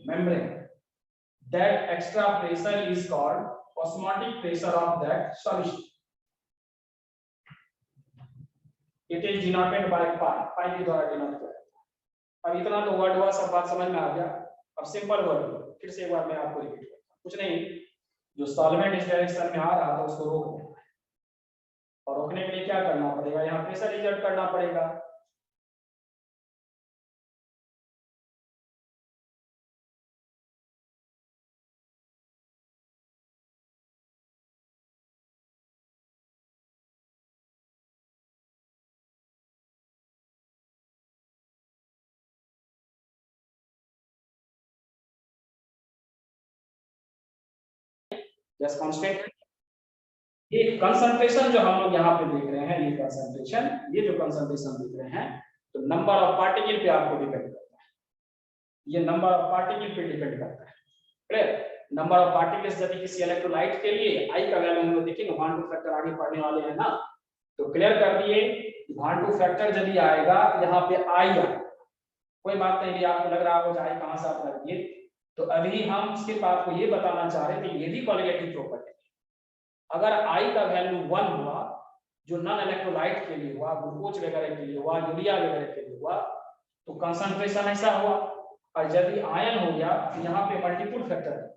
membrane। That extra pressure is called osmotic pressure of that solution। It is denoted by pi के द्वारा denote किया जाता है। अब इतना तो word हुआ, सब बात समझ में आ गया। अब सिंपल वर्ड फिर से एक बार मैं आपको रिपीट करता हूं, कुछ नहीं, जो सॉल्वेंट इस डायरेक्शन में आ रहा था उसको रोक देना है, और रोकने के लिए क्या करना पड़ेगा, यहाँ प्रेशर एक्सर्ट करना पड़ेगा। गैस कांस्टेंट, ये कंसंट्रेशन जो हम लोग यहाँ पे देख रहे हैं, ये कंसंट्रेशन, ये जो कंसंट्रेशन देख रहे हैं, तो नंबर ऑफ पार्टिकल पे आपको डिपेंड करता है, ये नंबर ऑफ पार्टिकल पे डिपेंड करता है। क्लियर, नंबर ऑफ पार्टिकल्स यदि किसी इलेक्ट्रोलाइट के लिए आई का वैल्यू हम लोग देखेंगे, 1 2 फैक्टर आगे पढ़ने वाले हैं ना, तो क्लियर कर दिए 1 2 फैक्टर यदि आएगा यहाँ पे आई आएगा, कोई बात नहीं, आपको लग रहा होगा आई कहां से आप लग गए, तो अभी हम सिर्फ आपको ये बताना चाह रहे थे, ये भी कॉलिगेटिव प्रॉपर्टी। अगर I का वैल्यू 1 हुआ, जो नॉन इलेक्ट्रोलाइट के लिए हुआ, ग्लूकोज वगैरह के लिए हुआ, यूरिया वगैरह के लिए हुआ, तो कंसंट्रेशन ऐसा हुआ। और यदि आयन हो गया तो यहाँ पे मल्टीपल फैक्टर है,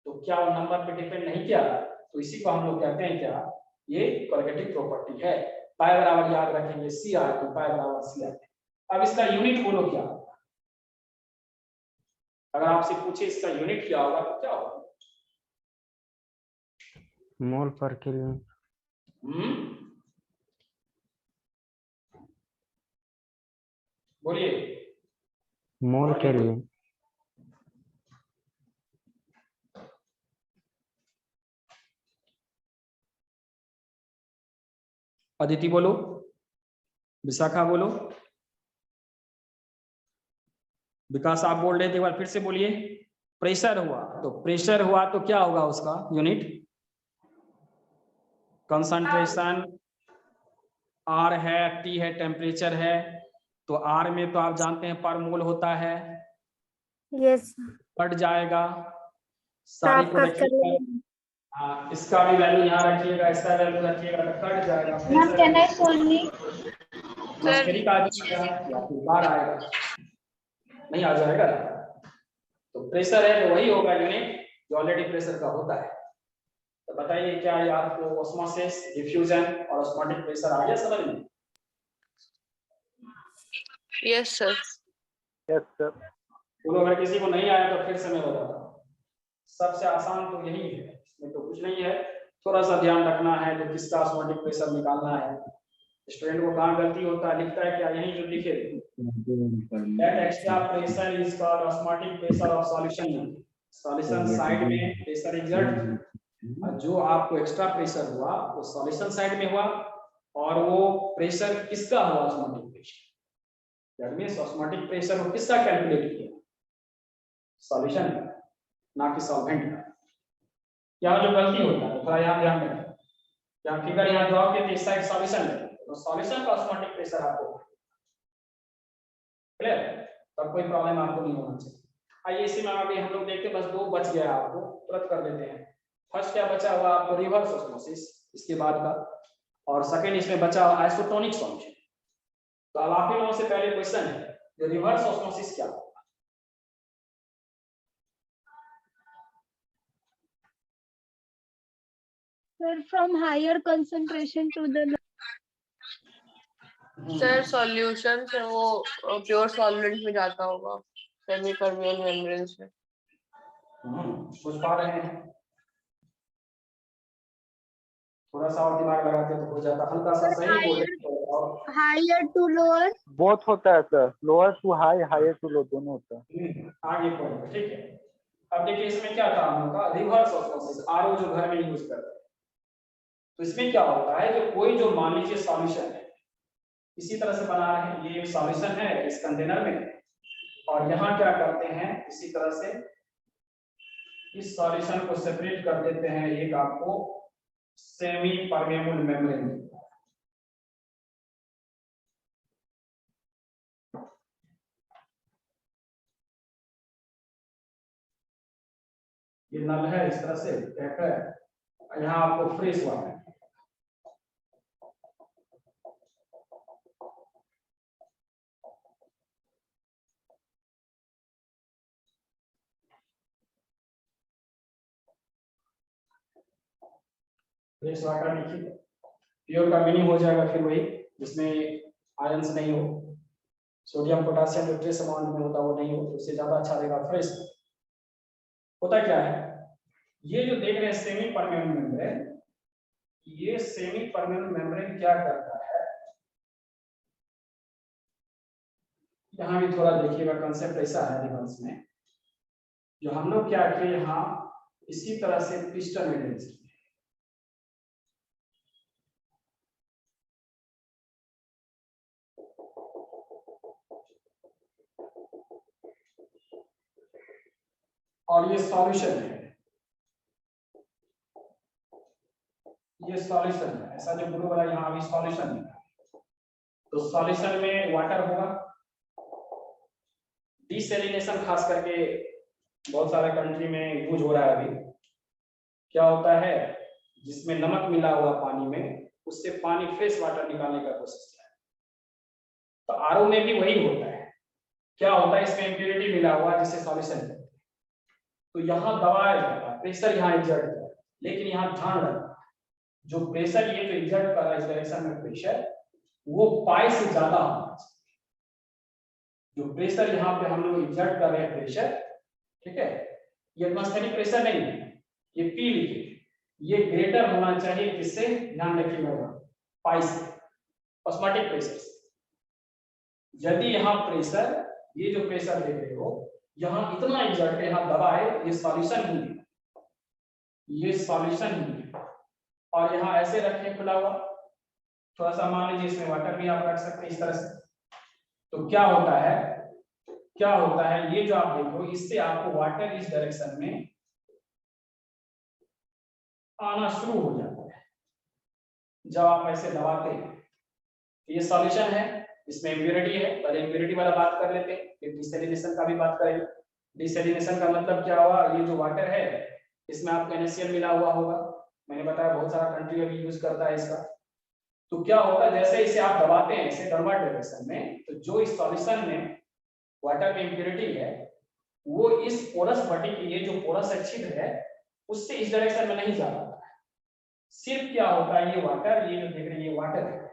तो क्या वो नंबर पे डिपेंड नहीं किया, तो इसी को हम लोग कहते हैं क्या, ये कॉलिगेटिव प्रॉपर्टी है। पाई बराबर याद रखेंगे CR, तो पाई बराबर CR। अब इसका यूनिट बोलो क्या, अगर आपसे पूछे इसका यूनिट क्या होगा तो क्या होगा, मोल पर केल्विन। बोलिए, मोल केल्विन। अदिति बोलो, विशाखा बोलो, विकास आप बोल रहे थे, एक बार फिर से बोलिए। प्रेशर हुआ, तो प्रेशर हुआ तो क्या होगा उसका यूनिट, कंसंट्रेशन R है, T है, टेम्परेचर है, तो R में तो आप जानते हैं पर मोल होता है, यस कट जाएगा सारी को रखिएगा, इसका भी वैल्यू यहाँ रखिएगा, इसका वैल्यू रखिएगा तो कट जाएगा। मैम कैन आई सोनी मस्करी का या फिर बाहर आएगा, नहीं आ जाएगा। तो प्रेशर है तो वही होगा यूनिट जो ऑलरेडी प्रेशर का होता है। तो बताइए क्या ये आपको ऑस्मोसिस, डिफ्यूजन और ऑस्मोटिक प्रेशर आ गया समझ में? Yes, sir. Yes sir. बोलो अगर किसी को नहीं आया तो फिर से मैं बताता हूँ। सबसे आसान तो यही है, इसमें तो कुछ नहीं है, थोड़ा सा ध्यान रखना है जो किसका ऑस्मोटिक प्रेशर निकालना है। स्टूडेंट को कहाँ गलती होता है, लिखता है क्या यही जो लिखे that extra pressure is called osmotic pressure of solution। Solution side में प्रेशर एग्जर्ट, और जो आपको एक्स्ट्रा प्रेशर हुआ वो सॉल्यूशन साइड में हुआ, और वो प्रेशर किसका हुआ, osmotic pressure. That means osmotic pressure वो किसका कैलकुलेट किया, सॉल्यूशन का, ना कि सॉल्वेंट का। यहाँ जो गलती होता है थोड़ा यहाँ ध्यान रखें, यहाँ फिगर यहाँ ड्रॉ किए इस साइड सॉल्यूशन है तो सॉल्यूशन का ऑस्मोटिक प्रेशर आपको क्लियर, तब कोई प्रॉब्लम आपको नहीं होना चाहिए। आइए इसी में अभी हम लोग देखते हैं, बस दो बच गया आपको, तुरंत कर देते हैं। फर्स्ट क्या बचा हुआ आपको, रिवर्स ऑस्मोसिस इसके बाद का, और सेकंड इसमें बचा हुआ आइसोटोनिक सॉल्यूशन। तो अब आप ही लोगों से पहले क्वेश्चन है जो रिवर्स ऑस्मोसिस क्या होगा। Sir, from higher concentration to the sir solution से वो प्योर सॉल्वेंट में जाता होगा, सेमी परमियल मेम्ब्रेन से। कुछ पा रहे हैं, थोड़ा सा और दिमाग लगाते तो हो जाता, हल्का सा सही बोले तो। higher to lower. बोथ होता है sir, lower to high, higher to low, दोनों होता है। आगे पढ़ो, ठीक है। अब देखिए इसमें क्या था हम लोग का, रिवर्स ऑस्मोसिस, आरओ जो घर में यूज करते हैं। तो इसमें क्या होता है, जो कोई जो मान लीजिए सॉल्यूशन है, इसी तरह से बना रहे हैं, ये एक सॉल्यूशन है इस कंटेनर में, और यहाँ क्या करते हैं इसी तरह से इस सॉल्यूशन को सेपरेट कर देते हैं, एक आपको सेमी परमेबल मेम्ब्रेन। ये नल है इस तरह से टैप है, यहाँ आपको फ्रेश वाटर, फ्रेश वाटर लिखिए, प्योर का मीनिंग हो जाएगा फिर वही जिसमें आयंस नहीं हो, सोडियम पोटेशियम जो ट्रेस अमाउंट में होता है वो नहीं हो, उससे ज्यादा अच्छा रहेगा फ्रेश। होता क्या है, ये जो देख रहे हैं सेमी परमेबल मेम्ब्रेन, ये सेमी परमेबल मेम्ब्रेन क्या करता है, यहाँ भी थोड़ा देखिएगा कंसेप्ट ऐसा है रिवर्स में, जो हम लोग क्या किए यहाँ इसी तरह से पिस्टन में डेंस किए, और ये सॉल्यूशन है, ये सॉल्यूशन है, ऐसा जो ब्लू वाला यहाँ अभी सॉल्यूशन है। तो सॉल्यूशन में वाटर होगा, डिसैलिनेशन खास करके बहुत सारे कंट्री में यूज हो रहा है अभी। क्या होता है, जिसमें नमक मिला हुआ पानी में, उससे पानी फ्रेश वाटर निकालने का कोशिश किया है। तो आरओ में भी वही होता है, क्या होता है इसमें इम्प्योरिटी मिला हुआ जिससे सॉल्यूशन है, तो यहाँ दबाया जाता है, प्रेशर यहाँ एग्जर्ट होता है, लेकिन यहाँ ध्यान रखना जो प्रेशर ये जो एग्जर्ट कर रहा है इस डायरेक्शन में प्रेशर, वो पाई से ज्यादा होना चाहिए। जो प्रेशर यहाँ पे हम लोग एग्जर्ट कर रहे हैं प्रेशर, ठीक है, ये एटमॉस्फेरिक प्रेशर नहीं है, ये पी लिखिए, ये ग्रेटर होना चाहिए किससे, ध्यान रखिएगा पाई से, ऑस्मोटिक प्रेशर से। यदि यहाँ प्रेशर, ये जो प्रेशर देख रहे हो यहाँ इतना एग्जर्ट यहाँ दबा है, ये सॉल्यूशन ही है, ये सॉल्यूशन ही है, और यहाँ ऐसे रखें खुला हुआ, थोड़ा सा मान लीजिए इसमें वाटर भी आप रख सकते हैं इस तरह से। तो क्या होता है, क्या होता है, ये जो आप देखो इससे आपको वाटर इस डायरेक्शन में आना शुरू हो जाता है जब आप ऐसे दबाते हैं। ये सॉल्यूशन है, इसमें इम्प्योरिटी है, पहले इम्प्योरिटी वाला बात कर लेते हैं, फिर डिसैलिनेशन का भी बात करेंगे। डिसैलिनेशन का मतलब क्या हुआ, ये जो वाटर है इसमें आपको NaCl मिला हुआ होगा, मैंने बताया बहुत सारा कंट्री अभी यूज करता है इसका। तो क्या होगा, जैसे इसे आप दबाते हैं इसे डाउनवर्ड डायरेक्शन में, तो जो इस सॉल्यूशन में वाटर में इम्प्योरिटी है वो इस पोरस भट्टी के लिए जो पोरस छिद्र है उससे इस डायरेक्शन में नहीं जा रहा है। सिर्फ क्या होता है, ये वाटर, ये जो देख रहे हैं ये वाटर है,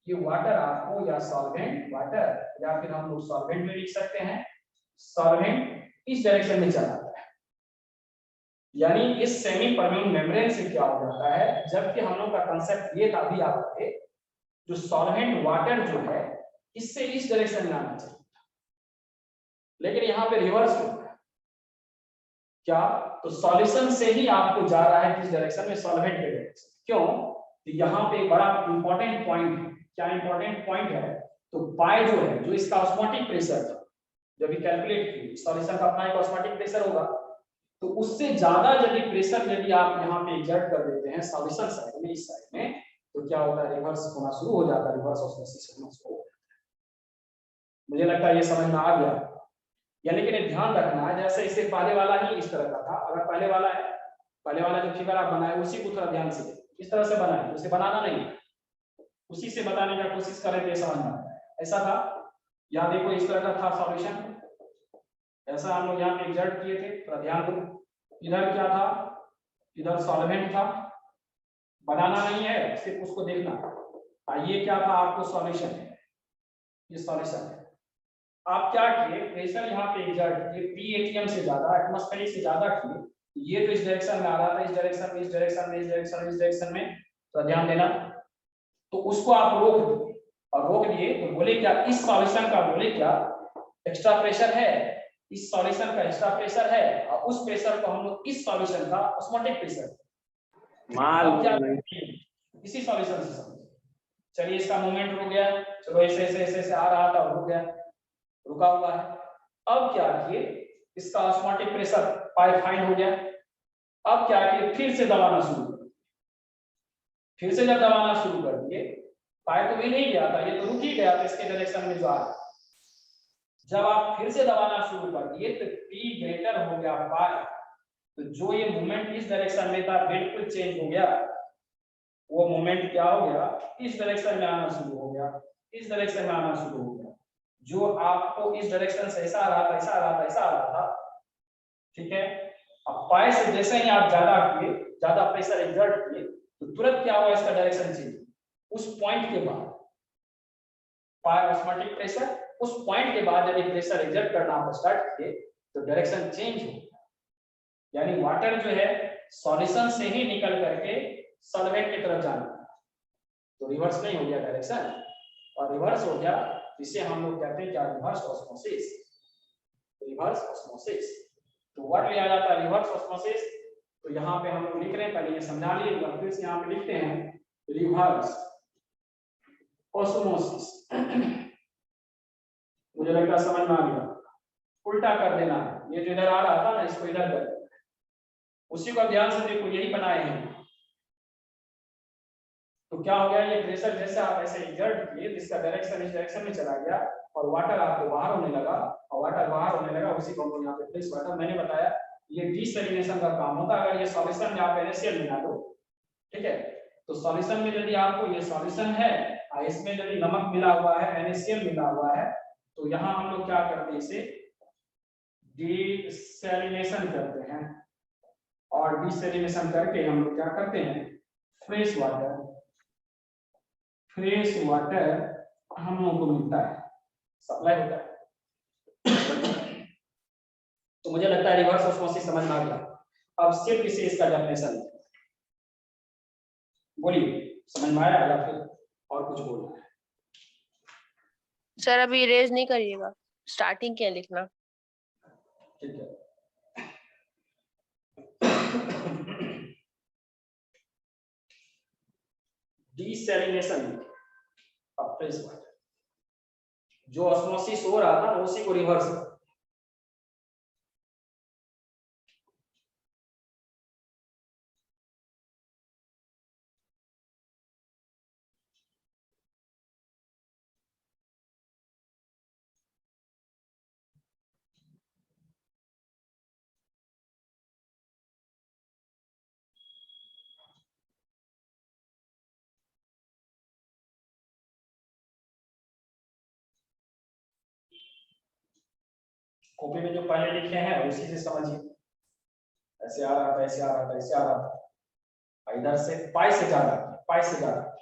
ये वाटर आपको या सॉल्वेंट वाटर या फिर हम लोग सॉल्वेंट में लिख सकते हैं, सॉल्वेंट इस डायरेक्शन में चला जाता है। यानी इस सेमी परमेबल मेम्ब्रेन से क्या हो जाता है, जबकि हम लोग का कांसेप्ट ये था अभी आपके, जो सॉल्वेंट वाटर जो है इससे इस डायरेक्शन में आना चाहिए, लेकिन यहाँ पे रिवर्स हो गया। क्या, तो सॉल्यूशन से ही आपको जा रहा है किस डायरेक्शन में, सॉल्वेंट के डायरेक्शन। क्यों, तो यहाँ पे एक बड़ा इंपॉर्टेंट पॉइंट है। क्या इंपॉर्टेंट पॉइंट है, तो पाई जो है, जो इसका ऑस्मोटिक प्रेशर था जब भी कैलकुलेट की, सॉल्यूशन का अपना एक ऑस्मोटिक प्रेशर होगा, तो उससे ज्यादा यदि प्रेशर यदि आप यहाँ पे एग्जर्ट कर देते हैं सॉल्यूशन साइड में, इस साइड में, तो क्या होता है, रिवर्स होना शुरू हो जाता है, रिवर्स ऑस्मोसिस होना शुरू हो जाता है। मुझे लगता है ये समझ में आ गया। या लेकिन एक ध्यान रखना है, जैसे इससे पहले वाला ही इस तरह का था, अगर पहले वाला है, पहले वाला जो फिगर आप बनाए उसी को थोड़ा ध्यान से इस तरह से बनाए, उसे बनाना नहीं, उसी से बताने का कोशिश करें तो समझना। ऐसा था, यहाँ देखो इस तरह का था सॉल्यूशन, ऐसा हम लोग यहाँ पे एग्जर्ट किए थे, थोड़ा ध्यान दो। इधर क्या था, इधर सॉल्वेंट था, बनाना नहीं है, सिर्फ उसको देखना। ये क्या था, आपको सॉल्यूशन है, ये सॉल्यूशन है। आप क्या किए, प्रेशर यहाँ पे एग्जर्ट किए, पी एटीएम से ज्यादा, एटमॉस्फेरिक से ज्यादा किए, ये तो इस डायरेक्शन में आ रहा था, इस डायरेक्शन में, इस डायरेक्शन में, इस डायरेक्शन में, इस डायरेक्शन में, तो ध्यान देना। तो उसको आप रोक दिए, और रोक दिए तो बोले क्या, इस सॉल्यूशन का बोले क्या एक्स्ट्रा प्रेशर है, इस सॉल्यूशन का एक्स्ट्रा प्रेशर है, और उस प्रेशर को हम लोग इस सॉल्यूशन का ऑस्मोटिक प्रेशर माल क्या इसी सॉल्यूशन से समझ। चलिए इसका मूवमेंट रुक गया, चलो ऐसे ऐसे ऐसे ऐसे आ रहा था, रुक गया, रुका हुआ है। अब क्या किए, इसका ऑस्मोटिक प्रेशर पाई फाइंड हो गया। अब क्या किए, फिर से दबाना शुरू कर, फिर से जब दबाना शुरू कर दिए, पाई तो भी नहीं गया था, ये तो रुक ही गया था इसके डायरेक्शन में जो आ रहा। जब आप फिर से दबाना शुरू कर दिए तो P ग्रेटर हो गया पाई, तो जो ये मूवमेंट इस डायरेक्शन में था बिल्कुल चेंज हो गया, वो मूवमेंट क्या हो गया, इस डायरेक्शन में आना शुरू हो गया, इस डायरेक्शन में आना शुरू हो गया। जो आपको इस डायरेक्शन से ऐसा आ रहा था, ऐसा आ रहा था, ऐसा आ रहा था, ठीक है। अब पाई से जैसे ही आप ज्यादा किए, ज्यादा प्रेशर एक्सर्ट किए, तो तुरंत क्या हुआ, इसका डायरेक्शन चेंज। उस पॉइंट के बाद पाई ऑस्मोटिक प्रेशर, उस पॉइंट के बाद जब प्रेशर एक्सर्ट करना आप स्टार्ट किए तो डायरेक्शन चेंज हो गया। यानी वाटर जो है सॉल्यूशन से ही निकल करके सॉल्वेंट की तरफ जाना, तो रिवर्स नहीं हो गया डायरेक्शन, और रिवर्स हो गया, इसे हम लोग कहते हैं क्या, रिवर्स ऑस्मोसिस। रिवर्स ऑस्मोसिस, तो वर्ड लिया जाता है रिवर्स ऑस्मोसिस। तो यहाँ पे हम लोग लिख रहे हैं, पहले ये समझा लिए, फिर से यहाँ पे लिखते हैं रिवर्स ऑस्मोसिस। मुझे लगता समझ में आ गया। उल्टा कर देना, ये जो इधर आ रहा था ना, इसको इधर कर देना, उसी को ध्यान से देखो, यही बनाए हैं। तो क्या हो गया, ये प्रेशर जैसे आप ऐसे एक्सर्ट किए, इसका डायरेक्शन इस डायरेक्शन में चला गया, और वाटर आपको बाहर होने लगा, और वाटर बाहर होने लगा, उसी को हम यहाँ पे फ्रेश वाटर, मैंने बताया ये डिसैलिनेशन का काम होता है। अगर ये सॉल्यूशन में आप NaCl मिला दो, ठीक है, तो सॉल्यूशन में यदि आपको ये सॉल्यूशन है और इसमें यदि नमक मिला हुआ है, NaCl मिला हुआ है, तो यहाँ हम लोग क्या करते हैं, इसे डिसैलिनेशन करते हैं, और डिसैलिनेशन करके हम लोग क्या करते हैं, फ्रेश वाटर हम लोगों को मिलता है, सप्लाई होता है। तो मुझे लगता है रिवर्स ऑस्मोसिस समझ में आ गया। अब सिर्फ इसे इसका डेफिनेशन बोलिए, समझ में आया या फिर और कुछ बोलना है? सर अभी इरेज नहीं करिएगा, स्टार्टिंग क्या लिखना। ठीक है। डिसैलिनेशन ऑफ फ्रेश वाटर, जो ऑस्मोसिस हो रहा था उसी को रिवर्स कॉपी में जो पहले लिखे हैं उसी से समझिए। ऐसे आ रहा था, ऐसे आ रहा था, ऐसे आ रहा था, इधर से पाई से जा रहा था, पाई से जा रहा था,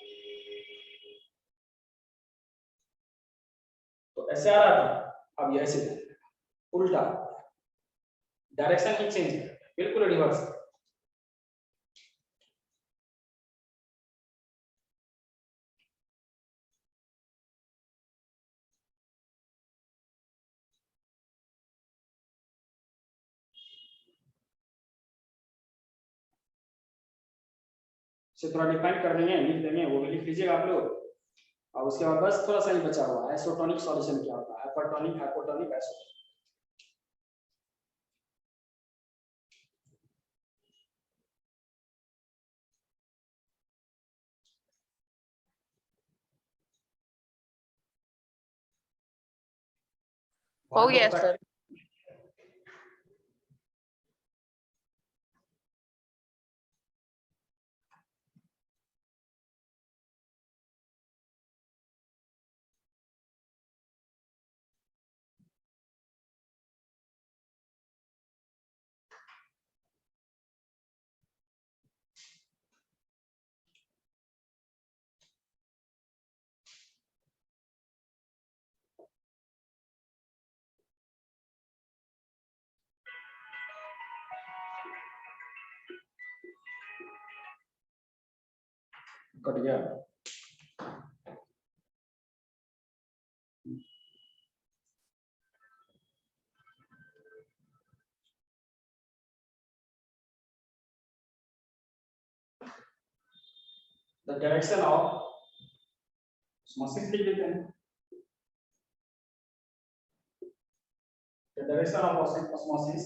तो ऐसे आ रहा था, अब ये ऐसे उल्टा, डायरेक्शन ही चेंज है, बिल्कुल रिवर्स। से थोड़ा डिफाइन कर देंगे, लिख देंगे, वो भी लिख लीजिएगा आप लोग। और उसके बाद बस थोड़ा सा ही बचा हुआ है, आइसोटोनिक सॉल्यूशन क्या होता है, हाइपरटोनिक, हाइपोटोनिक, आइसोटोनिक। हो गया सर। कट गया। The direction of osmosis लिख देते हैं। The direction of osmosis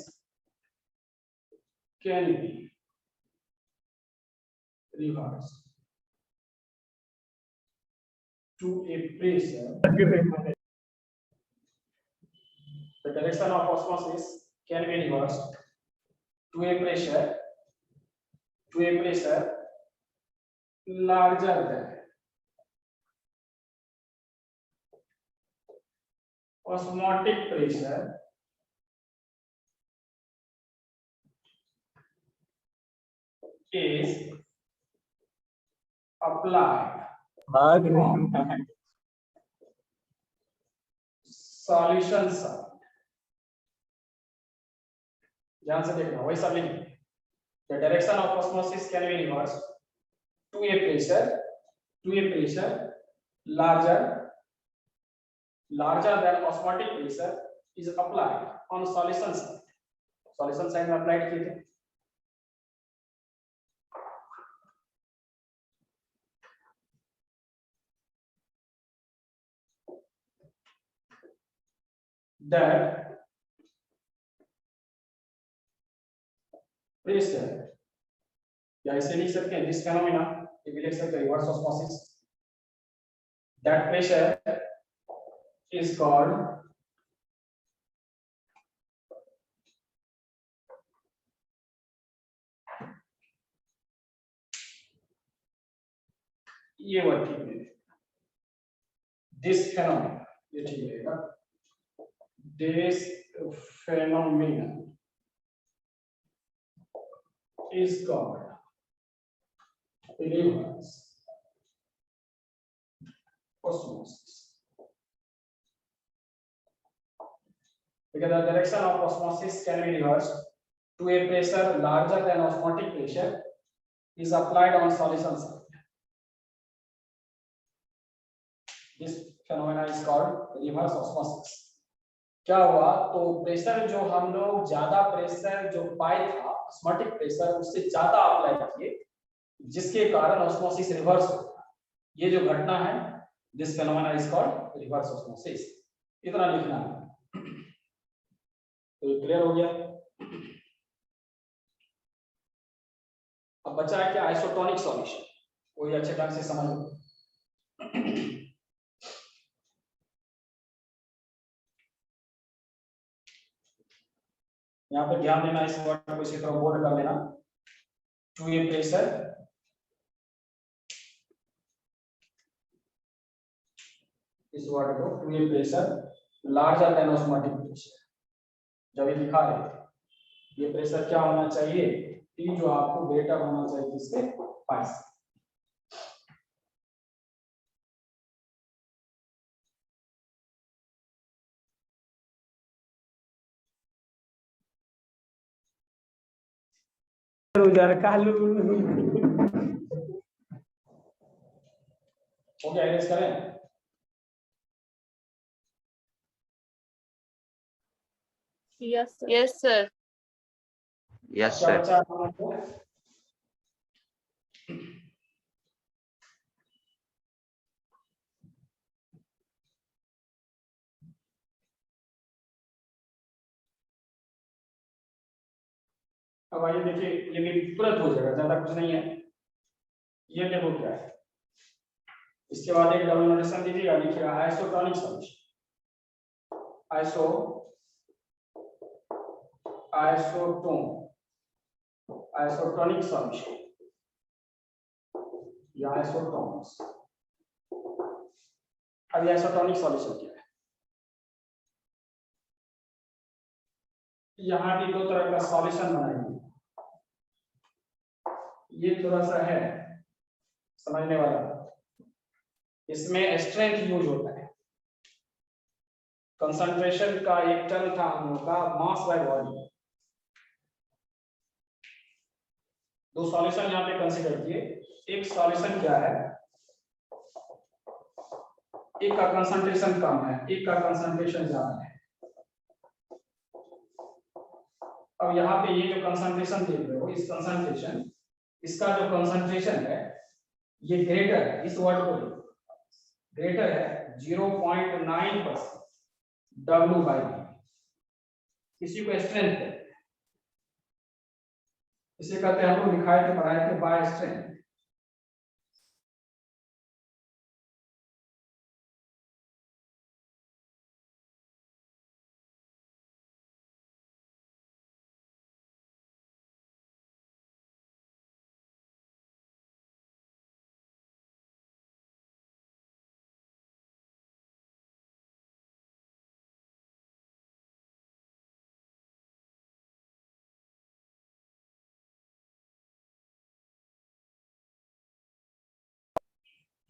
can be reversed to a pressure. The direction of osmosis can be reversed to a pressure larger than osmotic pressure is applied solution side। ध्यान से देखना, वही सब लिखिए। The direction of osmosis can be reversed to a pressure larger than osmotic pressure is applied on solution side। Solution side में applied किए थे। That pressure, या इसे लिख सकते हैं this phenomena, ये भी लिख सकते हैं reverse osmosis। That pressure is called ये वर्ड ठीक है, this phenomena, ये ठीक रहेगा, this phenomenon is called reverse osmosis। Because the direction of osmosis can be reversed to a pressure larger than osmotic pressure is applied on solution side। This phenomena is called reverse osmosis। क्या हुआ, तो pressure जो हम लोग ज्यादा pressure जो पाए था ऑस्मोटिक प्रेशर उससे ज्यादा अप्लाई किए, जिसके कारण ऑस्मोसिस रिवर्स हो गया। ये जो घटना है this phenomena is called reverse osmosis. इतना लिखना है, तो ये क्लियर हो गया। अब बचा है क्या, आइसोटोनिक सॉल्यूशन, कोई अच्छे ढंग से समझ लो। यहाँ पे ध्यान देना, इस वर्ड को इसी तरह बोल्ड कर लेना, टू ए प्रेशर इस वर्ड को to a pressure larger than osmotic pressure. जब ये दिखा रहे ये प्रेशर क्या होना चाहिए, T जो आपको ग्रेटर होना चाहिए किसके, पाई से। ओके एरेज करें। Yes, sir. Yes, sir. Yes, क्या sir. बचा हम लोग को? अब आइए देखिए, ये भी तुरंत हो जाएगा, ज्यादा कुछ नहीं है। ये देखो क्या है, इसके बाद एक डबल नोटेशन दीजिएगा, लिखिएगा आइसोटोनिक सॉल्यूशन। आइसोटोनिक सॉल्यूशन या आइसोटोन्स। अब ये आइसोटोनिक सॉल्यूशन क्या है, यहाँ भी दो तरह का सॉल्यूशन बनाएंगे। ये थोड़ा सा है समझने वाला, इसमें स्ट्रेंथ यूज होता है। कंसंट्रेशन का एक टर्म था हम लोग का, मास बाय वॉल्यूम। दो सॉल्यूशन यहाँ पे कंसीडर किए। एक सॉल्यूशन क्या है, एक का कंसंट्रेशन कम है, एक का कंसंट्रेशन ज्यादा है। अब यहाँ पे ये जो कंसंट्रेशन देख रहे हो, इस कंसंट्रेशन, इसका जो कंसंट्रेशन है ये ग्रेटर है, इस वर्ड को ग्रेटर है 0.9% W बाई इसी को स्ट्रेंथ कहते हैं। इसे कहते हैं, हम लोग दिखाए थे, पढ़ाए थे, बाय स्ट्रेंथ।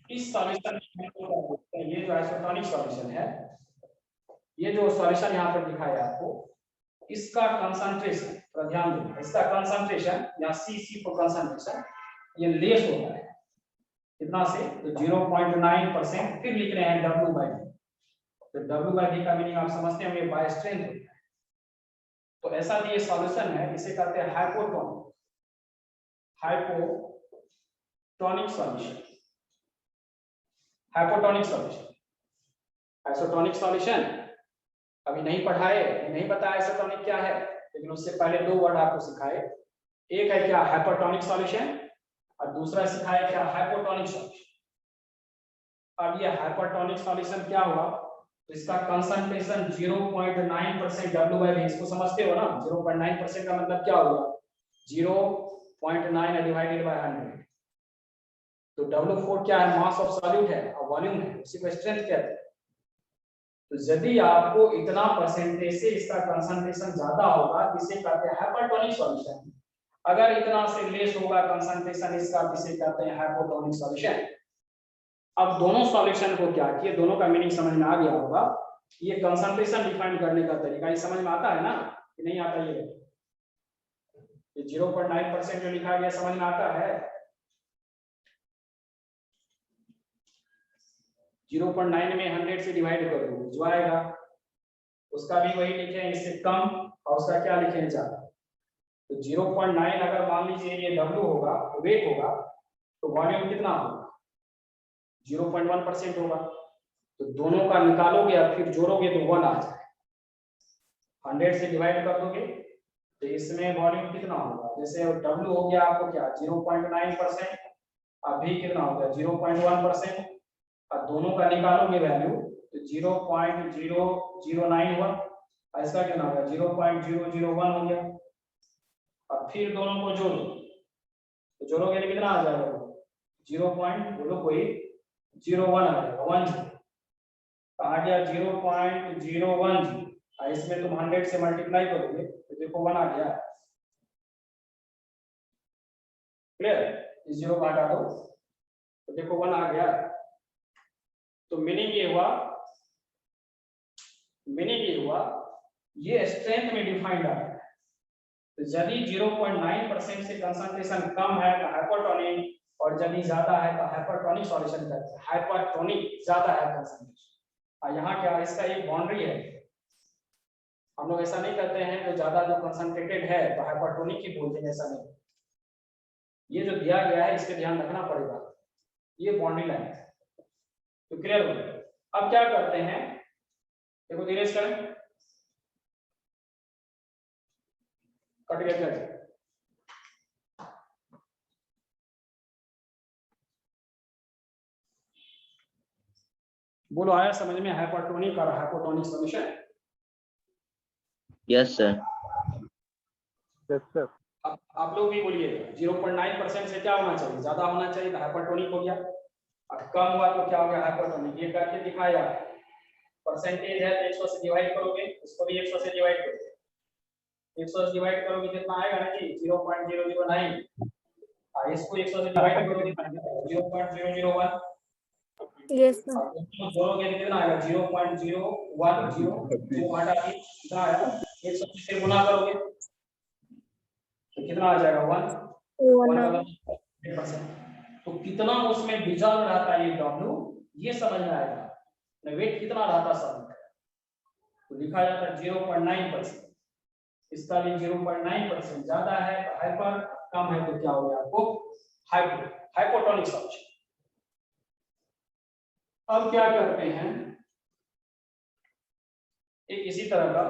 इस सॉल्यूशन ये जो आइसोटोनिक सॉल्यूशन है, ये जो सॉल्यूशन यहाँ पर दिखा है आपको, इसका कंसंट्रेशन, थोड़ा ध्यान देना, इसका कंसंट्रेशन या CC को कंसंट्रेशन ये लेस होता है कितना से, तो 0.9%। फिर लिख रहे हैं W बाई डी। तो W बाई डी का मीनिंग आप समझते हैं, ये बाय स्ट्रेंथ होता है। तो ऐसा ये सॉल्यूशन है, इसे कहते हैं hypotonic solution. Hypotonic solution, isotonic solution अभी नहीं पढ़ाए, नहीं पता आइसोटोनिक क्या है, लेकिन उससे पहले दो वर्ड आपको सिखाए। एक है क्या, हाइपरटोनिक सॉल्यूशन, और दूसरा सिखाया क्या, हाइपोटोनिक सॉल्यूशन। अब ये हाइपरटोनिक सॉल्यूशन क्या हुआ, तो इसका कंसंट्रेशन 0.9% W बाई, इसको समझते हो ना, 0.9% का मतलब क्या हुआ, 0.9 डिवाइडेड बाय 100। तो W4 क्या है, मास ऑफ सॉल्यूट है और वॉल्यूम है, उसी को स्ट्रेंथ कहते हैं। तो यदि आपको इतना परसेंटेज से इसका कंसंट्रेशन ज्यादा होगा, इसे कहते हैं हाइपरटोनिक सॉल्यूशन। अगर इतना से लेस होगा कंसंट्रेशन इसका, इसे कहते हैं हाइपोटोनिक सॉल्यूशन। अब दोनों सॉल्यूशन को क्या किए, दोनों का मीनिंग समझ में आ गया होगा। ये कंसंट्रेशन डिफाइन करने का तरीका ये समझ में आता है ना, कि नहीं आता? ये 0.9% जो लिखा गया समझ में आता है। 0.9 में 100 से डिवाइड कर दो जो आएगा, उसका भी वही लिखे, इससे कम, और उसका क्या लिखे, ज्यादा। तो 0.9 अगर मान लीजिए ये W होगा, वेट होगा, तो वॉल्यूम कितना होगा, 0.1% होगा। तो दोनों का निकालोगे और फिर जोड़ोगे तो 1 आ जाए। 100 से डिवाइड कर दोगे तो इसमें वॉल्यूम कितना होगा, जैसे W हो गया आपको क्या 0.9%, अभी कितना हो गया 0.1%, और दोनों का निकालोगे वैल्यू तो 0.0091, ऐसा कितना होगा 0.001 हो गया। अब फिर दोनों को जोड़ो तो जोड़ोगे तो कितना आ जाएगा, 0.01 आ जाएगा, 1 आ गया 0.010, इसमें तुम 100 से मल्टीप्लाई करोगे तो देखो 1 आ गया। क्लियर? इस 0 को हटा दो तो देखो 1 आ गया। तो मीनिंग ये हुआ ये स्ट्रेंथ में डिफाइंड आ है। तो यदि 0.9% से कंसंट्रेशन कम है तो हाइपोटोनिक, और यदि ज्यादा है तो हाइपरटोनिक सॉल्यूशन करते हैं। हाइपरटोनिक ज्यादा है कंसंट्रेशन। यहाँ क्या है, इसका एक बाउंड्री है। हम लोग ऐसा नहीं करते हैं जो ज्यादा जो कंसंट्रेटेड है तो हाइपरटोनिक ही बोलते हैं, ऐसा नहीं। ये जो दिया गया है इस पे ध्यान रखना पड़ेगा, ये बाउंड्री लाइन है। तो क्लियर हो गया? अब क्या करते हैं, देखो धीरे से करें, कट गया क्या? बोलो, आया समझ में हाइपरटोनिक और hypotonic solution? Yes, sir. Yes, sir. आप लोग भी बोलिए 0.9% से क्या होना चाहिए, ज्यादा होना चाहिए तो हाइपरटोनिक हो गया, और कम हुआ तो क्या हो गया, हाइपोटोनिक। ये करके दिखाया, परसेंटेज है तो 100 से डिवाइड करोगे, इसको भी 100 से डिवाइड करोगे, 100 से डिवाइड करोगे कितना आएगा ना जी 0.009, और इसको 100 से डिवाइड करोगे 0.001। Yes, sir. जोड़ोगे कितना आएगा 0.010, जो हटा के कितना आएगा 100 से गुना करोगे तो कितना आ जाएगा 1%। तो कितना उसमें डिजॉल्व रहता है ये W, ये समझ में आएगा। वेट कितना रहता सब, तो लिखा जाता है 0.9%। इसका भी 0.9% ज्यादा है तो हाइपर, कम है तो क्या हो गया आपको हाइपोटोनिक सॉल्यूशन। अब क्या करते हैं, एक इसी तरह का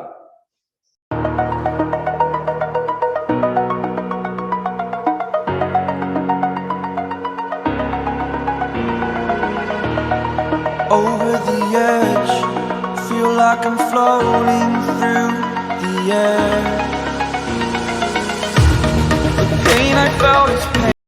over the edge, feel like I'm floating through the air. The pain I felt is pain.